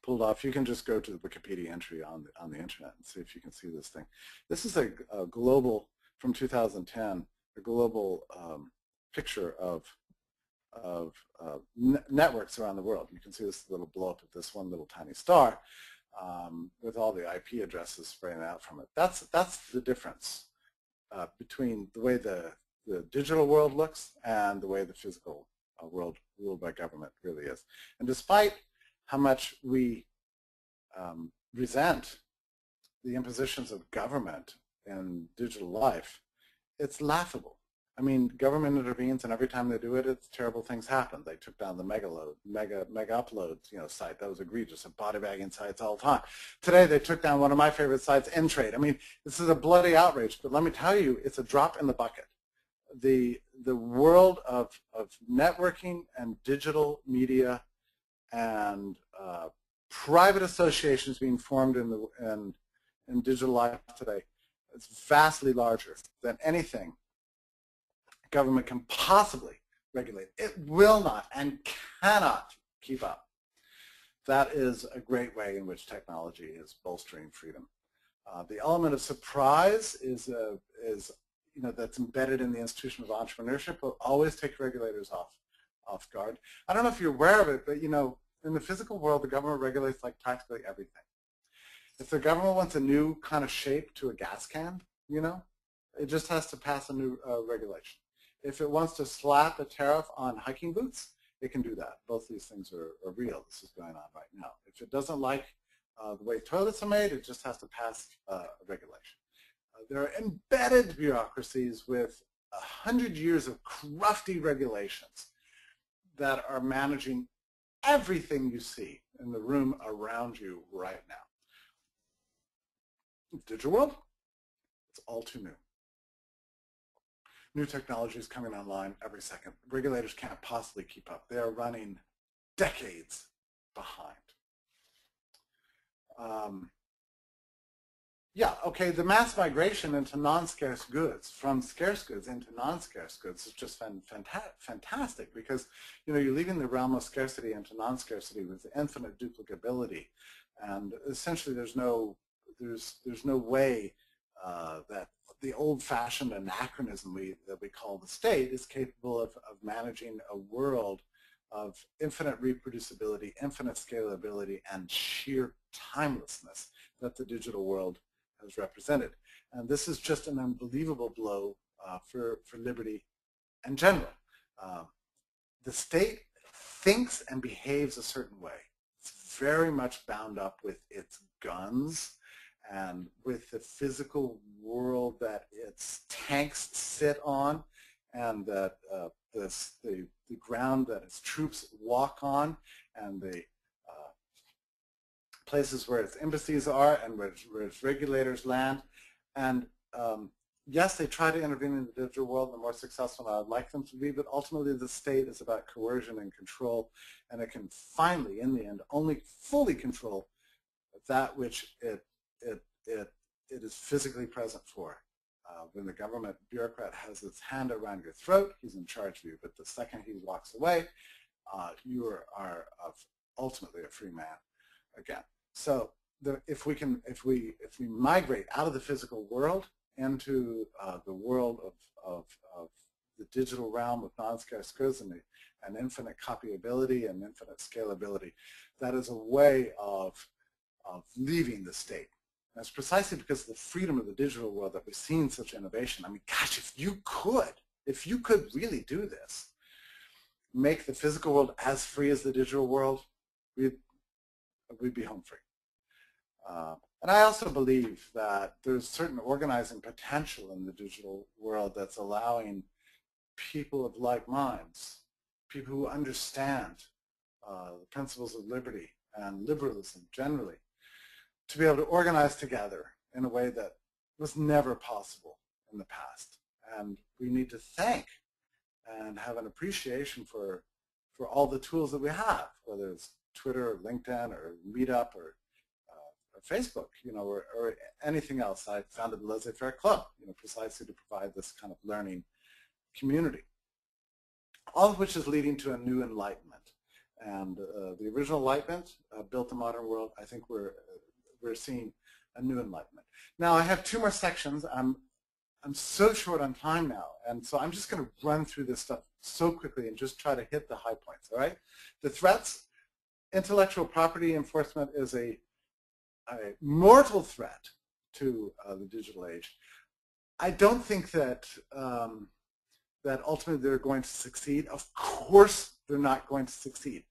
pulled off. You can just go to the Wikipedia entry on the internet and see if you can see this thing. This is a global, from 2010, a global picture of networks around the world. You can see this little blow up of this one little tiny star with all the IP addresses spraying out from it. That's the difference between the way the digital world looks and the way the physical world ruled by government really is. And despite how much we resent the impositions of government in digital life, it's laughable. I mean, government intervenes, and every time they do it, terrible things happen. They took down the mega uploads, you know, site that was egregious, and body bagging sites all the time. Today, they took down one of my favorite sites, N-Trade. I mean, this is a bloody outrage, but let me tell you, it's a drop in the bucket. The world of networking and digital media and private associations being formed in digital life today is vastly larger than anything government can possibly regulate. It will not and cannot keep up. That is a great way in which technology is bolstering freedom. The element of surprise is that's embedded in the institution of entrepreneurship will always take regulators off guard. I don't know if you're aware of it, but in the physical world, the government regulates like practically everything. If the government wants a new kind of shape to a gas can, it just has to pass a new regulation. If it wants to slap a tariff on hiking boots, it can do that. Both these things are real. This is going on right now. If it doesn't like the way toilets are made, it just has to pass a regulation. There are embedded bureaucracies with 100 years of crufty regulations that are managing everything you see in the room around you right now. Digital world, it's all too new. New technology is coming online every second. Regulators can't possibly keep up. They are running decades behind. The mass migration into non-scarce goods, from scarce goods into non-scarce goods, is just fantastic because you're leaving the realm of scarcity into non-scarcity with infinite duplicability, and essentially there's no way that the old-fashioned anachronism that we call the state is capable of managing a world of infinite reproducibility, infinite scalability, and sheer timelessness that the digital world has represented. And this is just an unbelievable blow for liberty in general. The state thinks and behaves a certain way. It's very much bound up with its guns and with the physical world that its tanks sit on, and that the ground that its troops walk on, and the places where its embassies are and where its regulators land. And yes, they try to intervene in the digital world, and they're more successful than I'd like them to be, but ultimately the state is about coercion and control, and it can finally, in the end, only fully control that which it is physically present for. When the government bureaucrat has its hand around your throat, he's in charge of you. But the second he walks away, you are ultimately a free man again. So if we migrate out of the physical world into the world of the digital realm with non-scarce goods and infinite copyability and infinite scalability, that is a way of leaving the state. And it's precisely because of the freedom of the digital world that we've seen such innovation. I mean, gosh, if you could really do this, make the physical world as free as the digital world, we'd be home free. And I also believe that there's certain organizing potential in the digital world that's allowing people of like minds, people who understand the principles of liberty and liberalism generally, to be able to organize together in a way that was never possible in the past. And we need to thank and have an appreciation for all the tools that we have, whether it's Twitter or LinkedIn or Meetup or Facebook, or anything else. I founded the Laissez-Faire Club, precisely to provide this kind of learning community, all of which is leading to a new enlightenment. And the original enlightenment built the modern world. I think we're seeing a new enlightenment. Now, I have 2 more sections. I'm so short on time now, and so I'm just going to run through this stuff so quickly and just try to hit the high points, all right? The threats, intellectual property enforcement is a mortal threat to the digital age. I don't think that that ultimately they're going to succeed. Of course they're not going to succeed.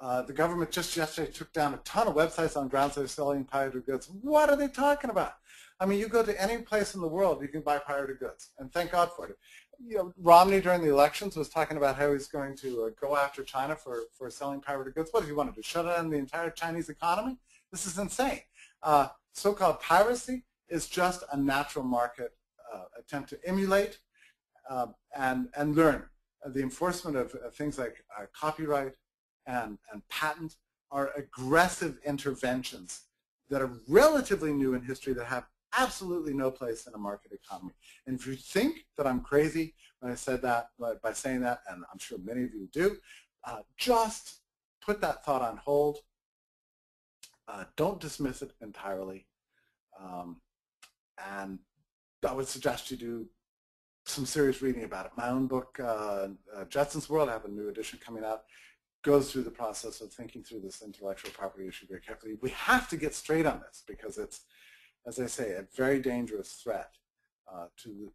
The government just yesterday took down a ton of websites on grounds they're selling pirated goods. What are they talking about? I mean, you go to any place in the world, you can buy pirated goods, and thank God for it. Romney during the elections was talking about how he's going to go after China for selling pirated goods. What does he want to do? Shut down the entire Chinese economy? This is insane. So-called piracy is just a natural market attempt to emulate and learn. The enforcement of things like copyright and patent are aggressive interventions that are relatively new in history that have absolutely no place in a market economy. And if you think that I'm crazy when I said that, by saying that, and I'm sure many of you do, just put that thought on hold. Don't dismiss it entirely. And I would suggest you do some serious reading about it. My own book, Judson's World, I have a new edition coming out, goes through the process of thinking through this intellectual property issue very carefully. We have to get straight on this because it's, as I say, a very dangerous threat to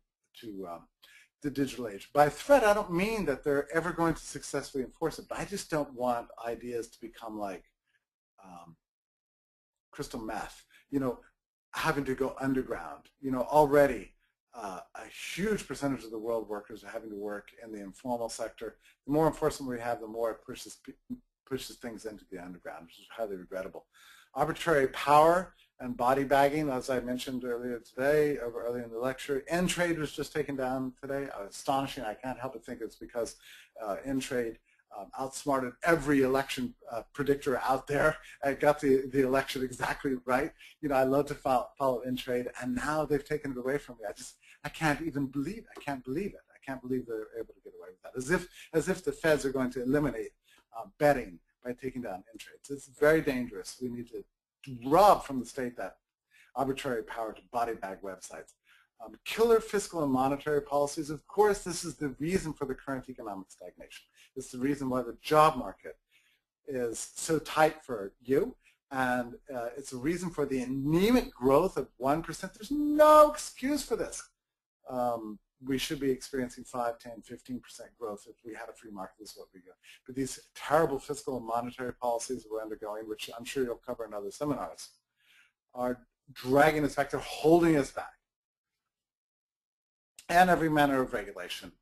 the digital age. By threat, I don't mean that they're ever going to successfully enforce it, but I just don't want ideas to become like crystal meth, having to go underground. Already a huge percentage of the world workers are having to work in the informal sector. The more enforcement we have, the more it pushes things into the underground, which is highly regrettable. Arbitrary power and body bagging, as I mentioned earlier today, earlier in the lecture. N-Trade was just taken down today. Astonishing. I can't help but think it's because N-Trade outsmarted every election predictor out there and got the election exactly right. I love to follow N-Trade, and now they've taken it away from me. I can't even believe it. I can't believe it. I can't believe they're able to get away with that. As if the feds are going to eliminate betting by taking down N-Trade. So it's very dangerous. We need to rob from the state that arbitrary power to body bag websites. Killer fiscal and monetary policies. Of course, this is the reason for the current economic stagnation. It's the reason why the job market is so tight for you, and it's a reason for the anemic growth of 1%. There's no excuse for this. We should be experiencing 5, 10, 15% growth if we had a free market. This is what we get. But these terrible fiscal and monetary policies we're undergoing, which I'm sure you'll cover in other seminars, are dragging us back. They're holding us back. And every manner of regulation.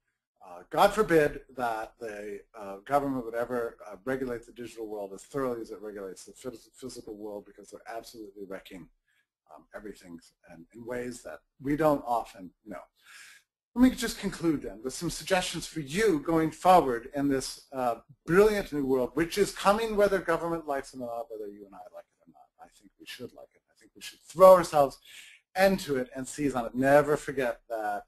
God forbid that the government would ever regulate the digital world as thoroughly as it regulates the physical world, because they're absolutely wrecking everything in ways that we don't often know. Let me just conclude then with some suggestions for you going forward in this brilliant new world, which is coming whether government likes it or not, whether you and I like it or not. I think we should like it. I think we should throw ourselves into it and seize on it. Never forget that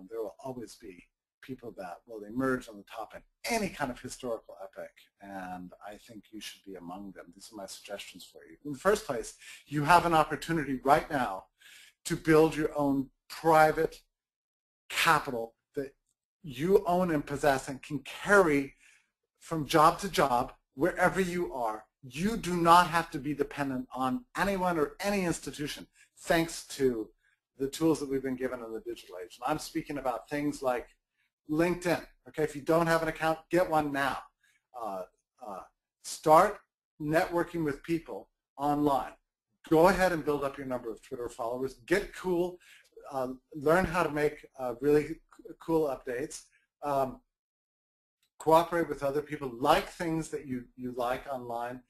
there will always be people that will emerge on the top in any kind of historical epic, and I think you should be among them. These are my suggestions for you. In the first place, you have an opportunity right now to build your own private capital that you own and possess and can carry from job to job wherever you are. You do not have to be dependent on anyone or any institution, thanks to the tools that we've been given in the digital age. And I'm speaking about things like LinkedIn. Okay, if you don't have an account, get one now. Start networking with people online. Go ahead and build up your number of Twitter followers. Get cool. Learn how to make really cool updates. Cooperate with other people. Like things that you like online.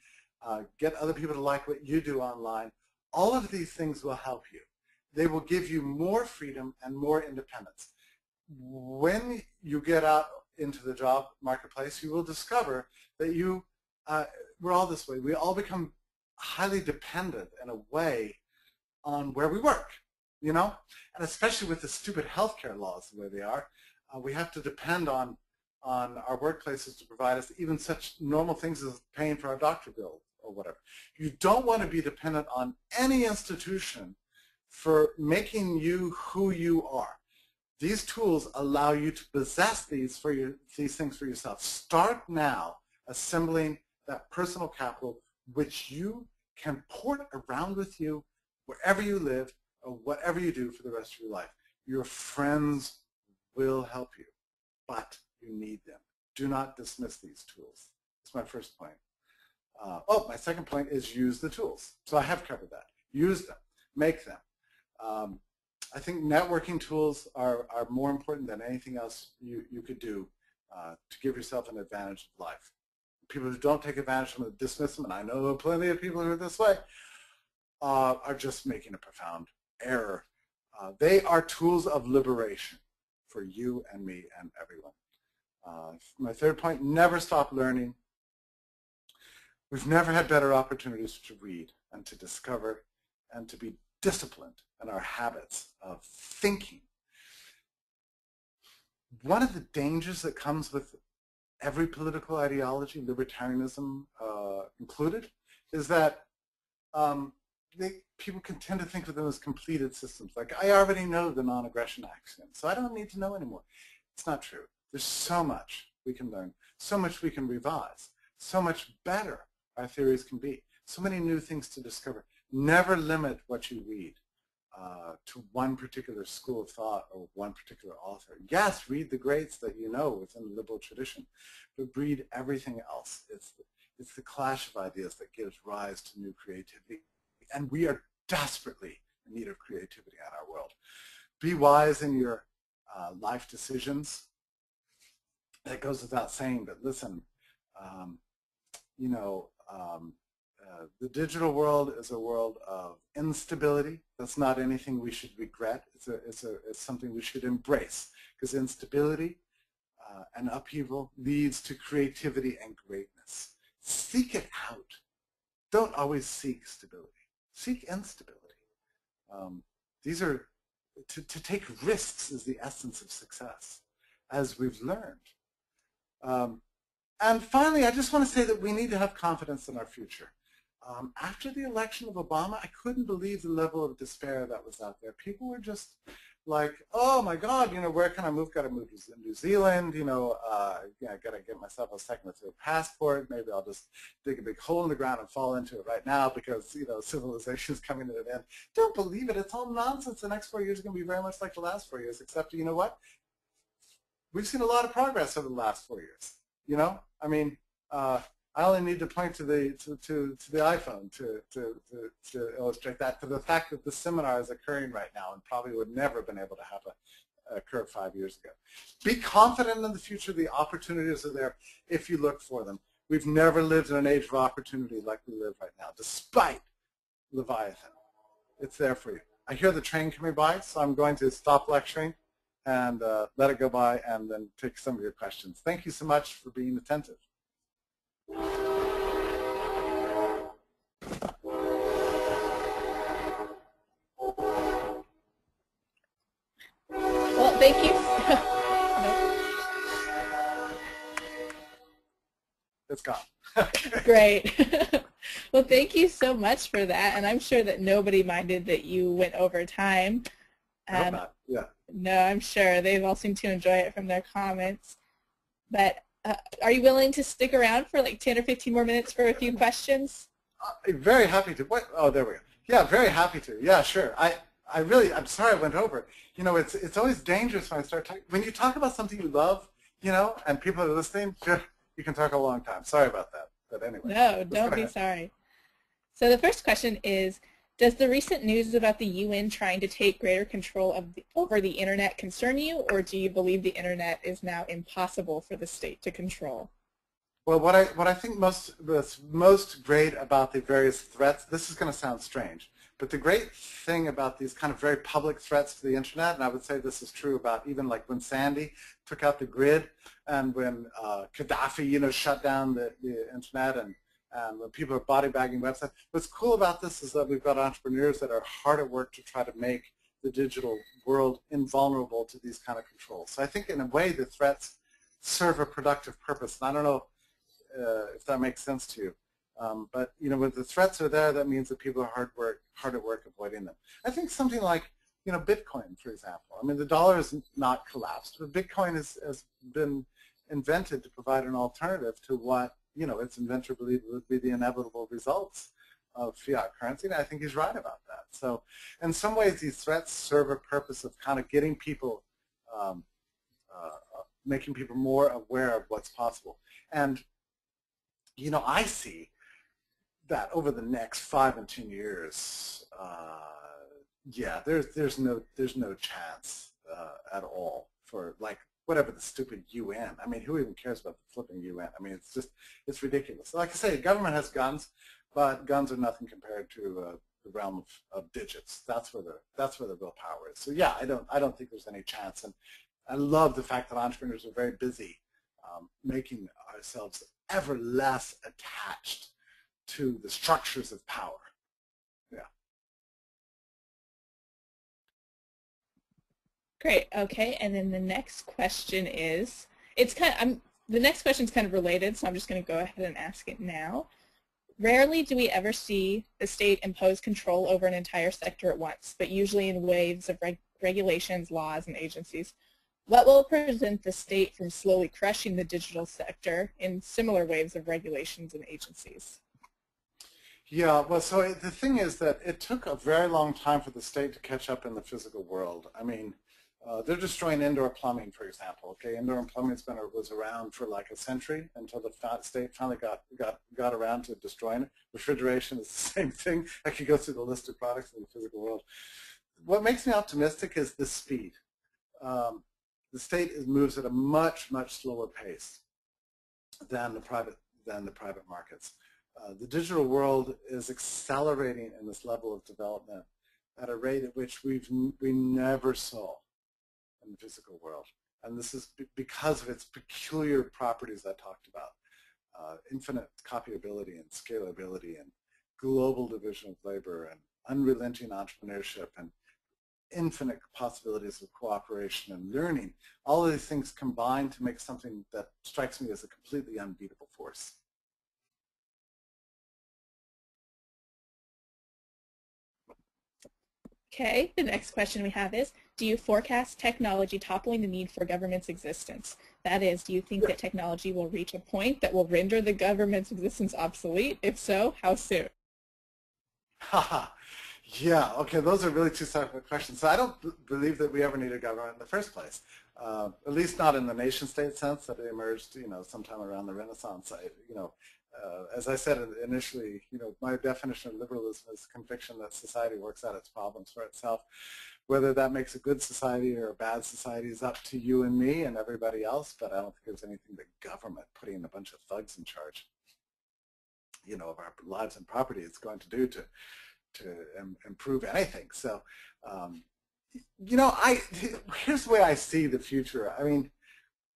Get other people to like what you do online. All of these things will help you. They will give you more freedom and more independence. When you get out into the job marketplace, you will discover that we're all this way. We all become highly dependent in a way on where we work, and especially with the stupid healthcare laws the way they are, we have to depend on our workplaces to provide us even such normal things as paying for our doctor bill or whatever. You don't want to be dependent on any institution for making you who you are. These tools allow you to possess these things for yourself. Start now assembling that personal capital, which you can port around with you wherever you live or whatever you do for the rest of your life. Your friends will help you, but you need them. Do not dismiss these tools. That's my first point. My second point is use the tools. So I have covered that. Use them. Make them. I think networking tools are more important than anything else you could do to give yourself an advantage of life. People who don't take advantage of them, dismiss them, and I know plenty of people who are this way, are just making a profound error. They are tools of liberation for you and me and everyone. My third point, never stop learning. We've never had better opportunities to read and to discover and to be disciplined in our habits of thinking. One of the dangers that comes with every political ideology, libertarianism included, is that people can tend to think of them as completed systems. Like, I already know the non-aggression axiom, so I don't need to know anymore. It's not true. There's so much we can learn, so much we can revise, so much better our theories can be, so many new things to discover. Never limit what you read to one particular school of thought or one particular author. Yes, read the greats that you know within the liberal tradition, but read everything else. It's the clash of ideas that gives rise to new creativity. And we are desperately in need of creativity in our world. Be wise in your life decisions. That goes without saying, but listen, the digital world is a world of instability. That's not anything we should regret. It's something we should embrace, because instability and upheaval leads to creativity and greatness. Seek it out. Don't always seek stability. Seek instability. These are, to take risks is the essence of success, as we've learned. And finally, I just want to say that we need to have confidence in our future. After the election of Obama, I couldn't believe the level of despair that was out there. People were just like, oh my God, where can I move? Got to move to New Zealand, I got to get myself a second or third passport. Maybe I'll just dig a big hole in the ground and fall into it right now because, civilization is coming to an end. Don't believe it. It's all nonsense. The next 4 years are going to be very much like the last 4 years, except, you know what? We've seen a lot of progress over the last 4 years. I mean, I only need to point to the iPhone to illustrate that, to the fact that the seminar is occurring right now and probably would never have been able to have occur 5 years ago. Be confident in the future. The opportunities are there if you look for them. We've never lived in an age of opportunity like we live right now, despite Leviathan. It's there for you. I hear the train coming by, so I'm going to stop lecturing and let it go by and then take some of your questions. Thank you so much for being attentive. Well, thank you. It's gone. Great. Well, thank you so much for that, and I'm sure that nobody minded that you went over time. I hope not. Yeah. No, I'm sure. They've all seemed to enjoy it from their comments. But are you willing to stick around for like 10 or 15 more minutes for a few questions? Very happy to. What? Oh, there we go. Yeah, very happy to. Yeah, sure. I'm sorry I went over. It's always dangerous when I start talking. When you talk about something you love, and people are listening, you can talk a long time. Sorry about that. But anyway. No, don't be sorry. So the first question is, does the recent news about the UN trying to take greater control over the Internet concern you, or do you believe the Internet is now impossible for the state to control? Well, what I think that's most great about the various threats, this is going to sound strange, but the great thing about these kind of very public threats to the Internet, and I would say this is true about even like when Sandy took out the grid and when Gaddafi, shut down the Internet, and when people are body bagging websites. What's cool about this is that we've got entrepreneurs that are hard at work to try to make the digital world invulnerable to these kind of controls. So I think in a way the threats serve a productive purpose. And I don't know if that makes sense to you. But when the threats are there, that means that people are hard at work avoiding them. I think something like Bitcoin, for example. I mean, the dollar has not collapsed, but Bitcoin has been invented to provide an alternative to what its inventor believed would be the inevitable results of fiat currency, and I think he's right about that. So in some ways, these threats serve a purpose of kind of getting people, making people more aware of what's possible. And I see that over the next 5 and 10 years, yeah, there's no chance at all for like whatever the stupid UN. I mean, who even cares about the flipping UN? I mean, it's ridiculous. Like I say, the government has guns, but guns are nothing compared to the realm of digits. That's where the real power is. So yeah, I don't think there's any chance. And I love the fact that entrepreneurs are very busy making ourselves ever less attached to the structures of power. Yeah. Great. Okay. And then the next question is, the next question is kind of related, so I'm just going to go ahead and ask it now. Rarely do we ever see the state impose control over an entire sector at once, but usually in waves of regulations, laws, and agencies. What will prevent the state from slowly crushing the digital sector in similar waves of regulations and agencies? Yeah, well, so the thing is that it took a very long time for the state to catch up in the physical world. I mean, they're destroying indoor plumbing, for example. Okay, indoor plumbing was around for like a century until the state finally got around to destroying it. Refrigeration is the same thing. I could go through the list of products in the physical world. What makes me optimistic is the speed. The state moves at a much slower pace than the private markets. The digital world is accelerating in this level of development at a rate at which we never saw in the physical world. And this is because of its peculiar properties I talked about. Infinite copyability and scalability and global division of labor and unrelenting entrepreneurship and infinite possibilities of cooperation and learning. All of these things combine to make something that strikes me as a completely unbeatable force. Okay, the next question we have is, do you forecast technology toppling the need for government's existence? That is, do you think that technology will reach a point that will render the government's existence obsolete? If so, how soon? Haha. Yeah, okay, those are really two separate questions. So I don't believe that we ever need a government in the first place, at least not in the nation-state sense that it emerged, sometime around the Renaissance. As I said initially, my definition of liberalism is conviction that society works out its problems for itself. Whether that makes a good society or a bad society is up to you and me and everybody else, but I don't think there's anything that government, putting a bunch of thugs in charge, of our lives and property is going to do to improve anything. So, here's the way I see the future. I mean,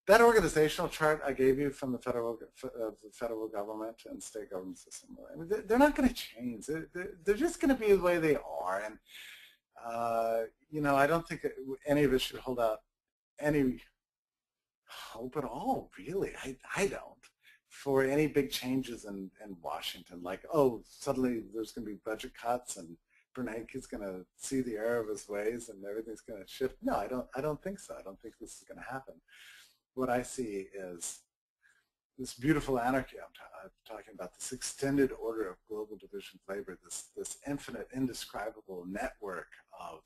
that organizational chart I gave you from the federal government and state government system, I mean, they're not going to change. They're just going to be the way they are. And, I don't think any of us should hold out any hope at all, really. I don't. For any big changes in Washington, like, oh, suddenly there's going to be budget cuts and Bernanke is going to see the error of his ways and everything's going to shift. No, I don't think so. I don't think this is going to happen. What I see is this beautiful anarchy I'm talking about, this extended order of global division of labor, this infinite, indescribable network of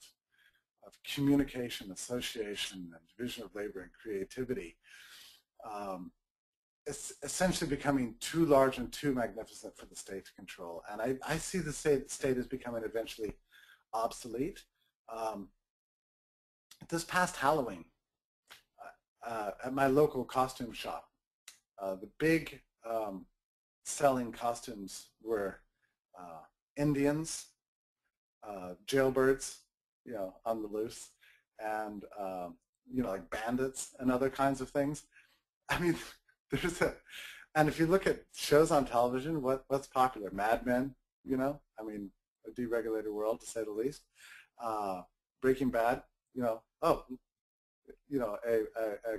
communication, association, and division of labor and creativity. It's essentially becoming too large and too magnificent for the state to control. And I see the state as becoming eventually obsolete. This past Halloween, at my local costume shop, the big selling costumes were Indians, jailbirds, on the loose, and like bandits and other kinds of things. I mean, and if you look at shows on television, what's popular? Mad Men, I mean, a deregulated world to say the least. Breaking Bad, a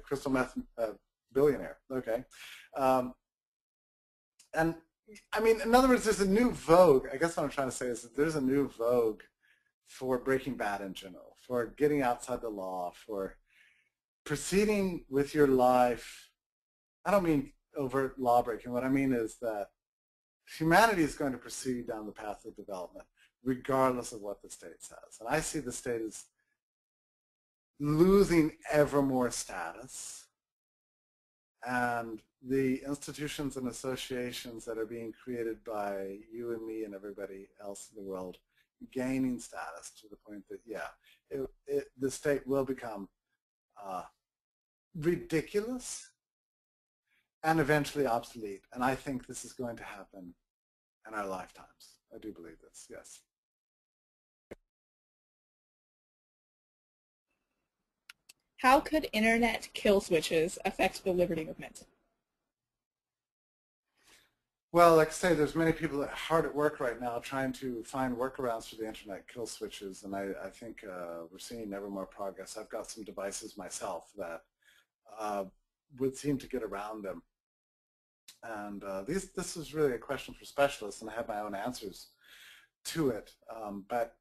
crystal meth billionaire, okay. And I mean, in other words, there's a new vogue. I guess what I'm trying to say is that there's a new vogue for Breaking Bad in general, for getting outside the law, for proceeding with your life. I don't mean overt law breaking. What I mean is that humanity is going to proceed down the path of development regardless of what the state says. And I see the state as losing ever more status, and the institutions and associations that are being created by you and me and everybody else in the world gaining status to the point that, yeah, the state will become ridiculous and eventually obsolete. And I think this is going to happen in our lifetimes. I do believe this, yes. How could internet kill switches affect the liberty movement? Well, like I say, there's many people that are hard at work right now trying to find workarounds for the internet kill switches, and I think we're seeing ever more progress. I've got some devices myself that uh, would seem to get around them. And this is really a question for specialists, and I have my own answers to it. But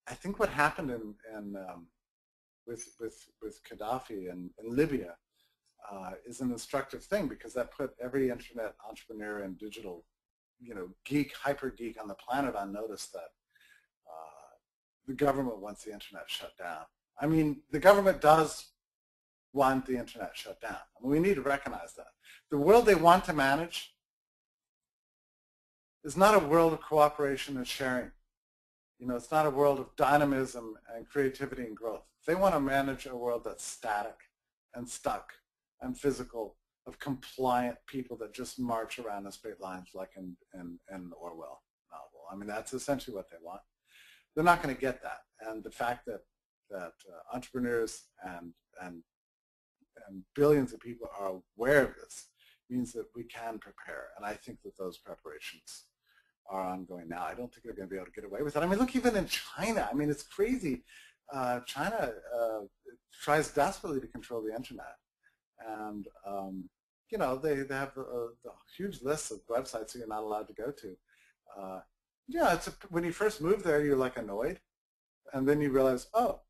I think what happened with Gaddafi in Libya is an instructive thing, because that put every internet entrepreneur and digital, geek, hyper geek on the planet on notice that the government wants the internet shut down. I mean, the government does want the internet shut down. I mean, we need to recognize that. The world they want to manage is not a world of cooperation and sharing. It's not a world of dynamism and creativity and growth. They want to manage a world that's static and stuck and physical, of compliant people that just march around in straight lines like in an Orwell novel. I mean, that's essentially what they want. They're not going to get that. And the fact that entrepreneurs and billions of people are aware of this means that we can prepare. And I think that those preparations are ongoing now. I don't think they're going to be able to get away with it. I mean, look, even in China, I mean, it's crazy. China tries desperately to control the internet. And, they have a huge list of websites that you're not allowed to go to. When you first move there, you're like annoyed. And then you realize, oh,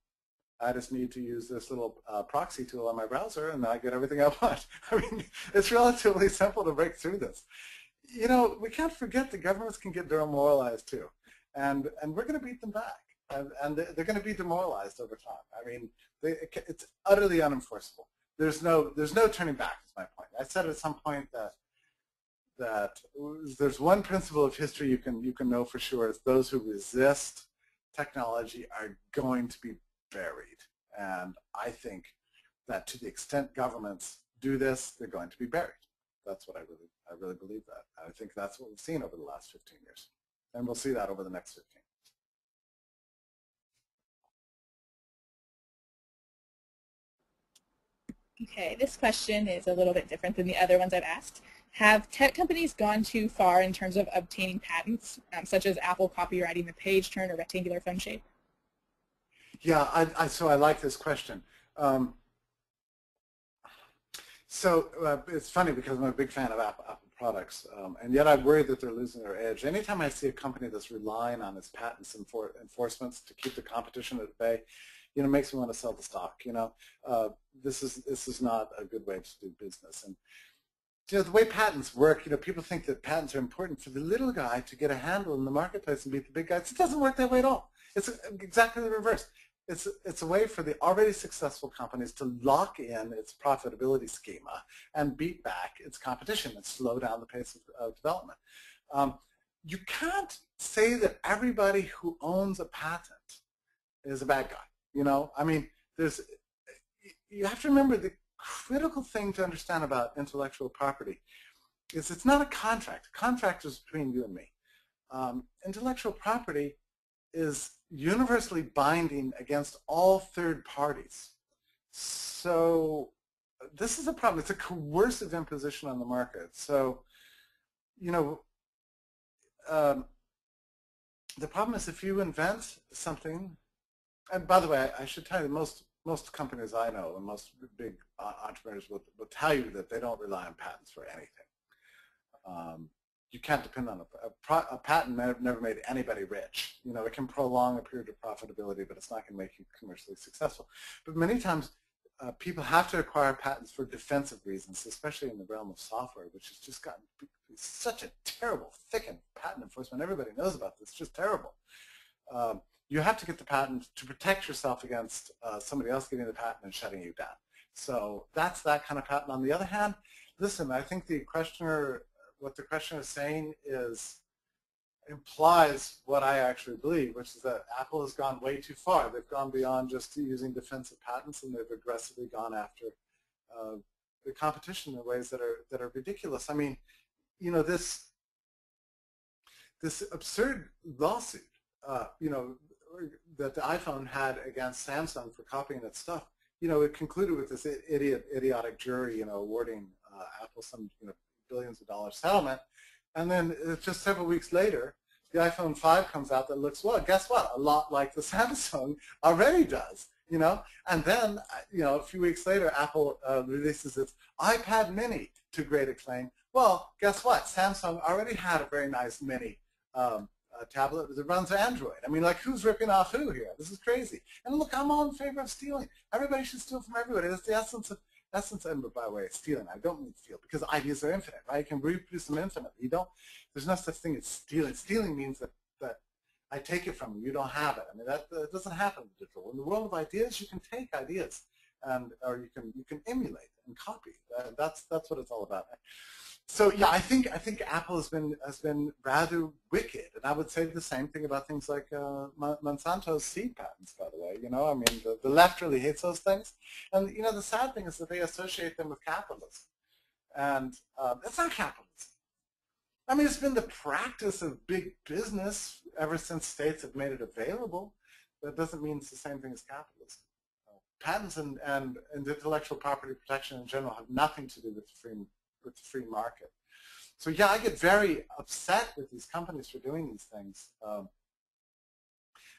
I just need to use this little proxy tool on my browser, and I get everything I want. I mean, it's relatively simple to break through this. We can't forget the governments can get demoralized too, and we're going to beat them back, and they're going to be demoralized over time. I mean, it's utterly unenforceable. There's no turning back. Is my point. I said at some point that there's one principle of history you can know for sure: is those who resist technology are going to be buried. And I think that to the extent governments do this, they're going to be buried. That's what I really believe that. I think that's what we've seen over the last 15 years. And we'll see that over the next 15. Okay, this question is a little bit different than the other ones I've asked. Have tech companies gone too far in terms of obtaining patents, such as Apple copywriting the page turn or rectangular phone shape? Yeah, so I like this question. It's funny because I'm a big fan of Apple products, and yet I worry that they're losing their edge. Anytime I see a company that's relying on its patents enforcements to keep the competition at bay, it makes me want to sell the stock. This is not a good way to do business. And the way patents work, people think that patents are important for the little guy to get a handle in the marketplace and beat the big guys. It doesn't work that way at all. It's exactly the reverse. It's a way for the already successful companies to lock in its profitability schema and beat back its competition and slow down the pace of development. You can't say that everybody who owns a patent is a bad guy. I mean, you have to remember the critical thing to understand about intellectual property is it's not a contract. A contract is between you and me. Intellectual property is universally binding against all third parties. So this is a problem. It's a coercive imposition on the market. So, the problem is if you invent something, and by the way, I should tell you, most companies I know and most big entrepreneurs will tell you that they don't rely on patents for anything. You can't depend on a patent. Never made anybody rich. It can prolong a period of profitability, but it's not going to make you commercially successful. But many times, people have to acquire patents for defensive reasons, especially in the realm of software, which has just gotten such a terrible, thickened patent enforcement. Everybody knows about this. It's just terrible. You have to get the patent to protect yourself against somebody else getting the patent and shutting you down. So that's that kind of patent. On the other hand, listen, I think what the questioner is saying implies what I actually believe, which is that Apple has gone way too far. They've gone beyond just using defensive patents, and they've aggressively gone after the competition in ways that are ridiculous. I mean, this absurd lawsuit, that the iPhone had against Samsung for copying its stuff. It concluded with this idiotic jury, awarding Apple some billions of dollars settlement, And then just several weeks later, the iPhone 5 comes out that looks, well, guess what? A lot like the Samsung already does, you know? And then, you know, a few weeks later, Apple releases its iPad mini to great acclaim. Well, guess what? Samsung already had a very nice mini tablet that runs Android. I mean, like, who's ripping off who here? This is crazy. And look, I'm all in favor of stealing. Everybody should steal from everybody. That's the essence, and by the way, stealing. I don't mean steal, because ideas are infinite, right? You can reproduce them infinitely. You don't. There's no such thing as stealing. Stealing means that I take it from you. You don't have it. I mean, that doesn't happen in the digital. In the world of ideas, you can take ideas, or you can emulate and copy. That's what it's all about. So yeah, I think Apple has been rather wicked, and I would say the same thing about things like Monsanto's seed patents. By the way, you know, I mean the left really hates those things, and you know the sad thing is that they associate them with capitalism, and it's not capitalism. I mean, it's been the practice of big business ever since states have made it available. That doesn't mean it's the same thing as capitalism. Patents and intellectual property protection in general have nothing to do with the free market. So yeah, I get very upset with these companies for doing these things,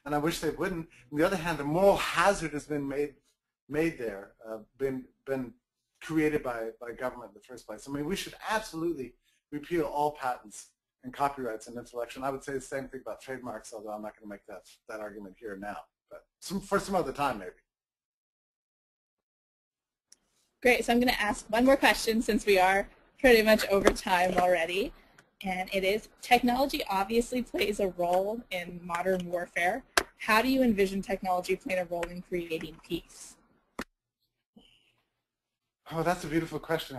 and I wish they wouldn't. On the other hand, the moral hazard has been made there, been created by government in the first place. I mean, we should absolutely repeal all patents and copyrights and intellectual. And I would say the same thing about trademarks, although I'm not going to make that argument here now, but for some other time maybe. Great, so I'm going to ask one more question since we are pretty much over time already, and it is, technology obviously plays a role in modern warfare. How do you envision technology playing a role in creating peace? Oh, that's a beautiful question.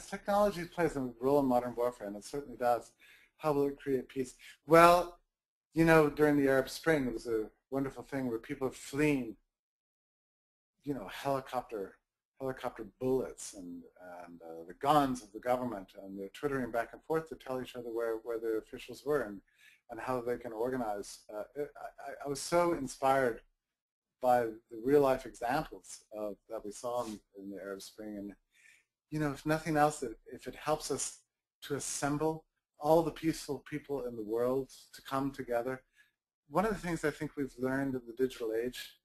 Technology plays a role in modern warfare, and it certainly does. How will it create peace? Well, you know, during the Arab Spring, it was a wonderful thing where people are fleeing, you know, helicopter bullets and the guns of the government, and they're twittering back and forth to tell each other where the officials were and how they can organize. I was so inspired by the real-life examples that we saw in the Arab Spring. And, you know, if nothing else, if it helps us to assemble all the peaceful people in the world to come together. One of the things I think we've learned in the digital age,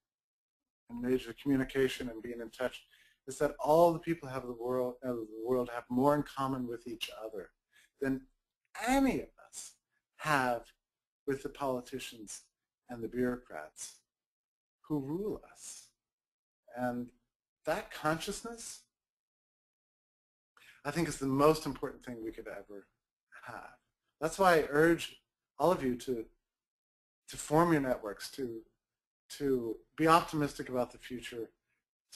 in the age of communication and being in touch, is that all the people of the world have more in common with each other than any of us have with the politicians and the bureaucrats who rule us. And that consciousness, I think, is the most important thing we could ever have. That's why I urge all of you to form your networks, to be optimistic about the future,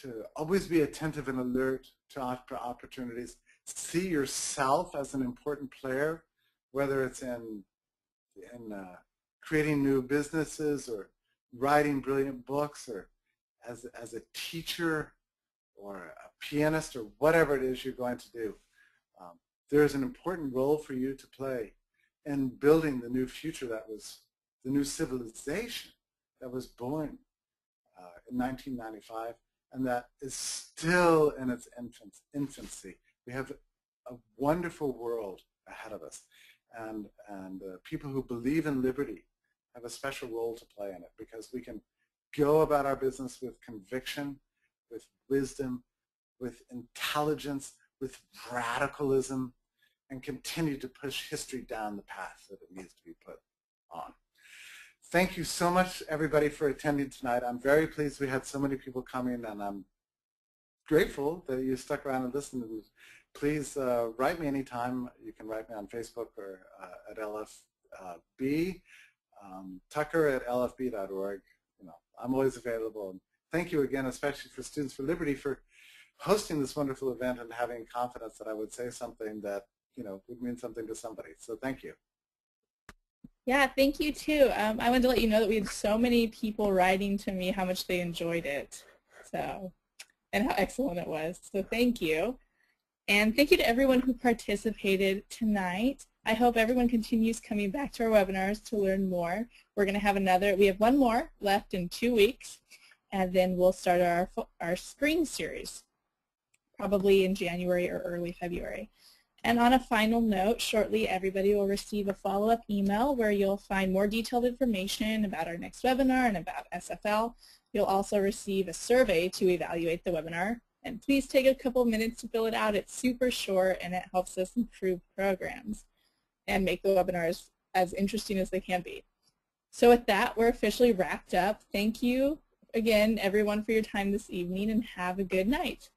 to always be attentive and alert to opportunities. See yourself as an important player, whether it's in creating new businesses or writing brilliant books, or as a teacher or a pianist or whatever it is you're going to do. There is an important role for you to play in building the new future that was, the new civilization that was born in 1995 and that is still in its infancy. We have a wonderful world ahead of us, and people who believe in liberty have a special role to play in it, because we can go about our business with conviction, with wisdom, with intelligence, with radicalism, and continue to push history down the path that it needs to be put on. Thank you so much, everybody, for attending tonight. I'm very pleased we had so many people coming, and I'm grateful that you stuck around and listened. Please write me anytime. You can write me on Facebook or at LFB, Tucker@lfb.org. You know, I'm always available. And thank you again, especially for Students for Liberty, for hosting this wonderful event and having confidence that I would say something that, you know, would mean something to somebody. So thank you. Yeah, thank you too. I wanted to let you know that we had so many people writing to me how much they enjoyed it, so, and how excellent it was. So thank you. And thank you to everyone who participated tonight. I hope everyone continues coming back to our webinars to learn more. We're going to have we have one more left in 2 weeks, and then we'll start our spring series, probably in January or early February. And on a final note, shortly everybody will receive a follow-up email where you'll find more detailed information about our next webinar and about SFL. You'll also receive a survey to evaluate the webinar. And please take a couple minutes to fill it out. It's super short and it helps us improve programs and make the webinars as interesting as they can be. So with that, we're officially wrapped up. Thank you again, everyone, for your time this evening, and have a good night.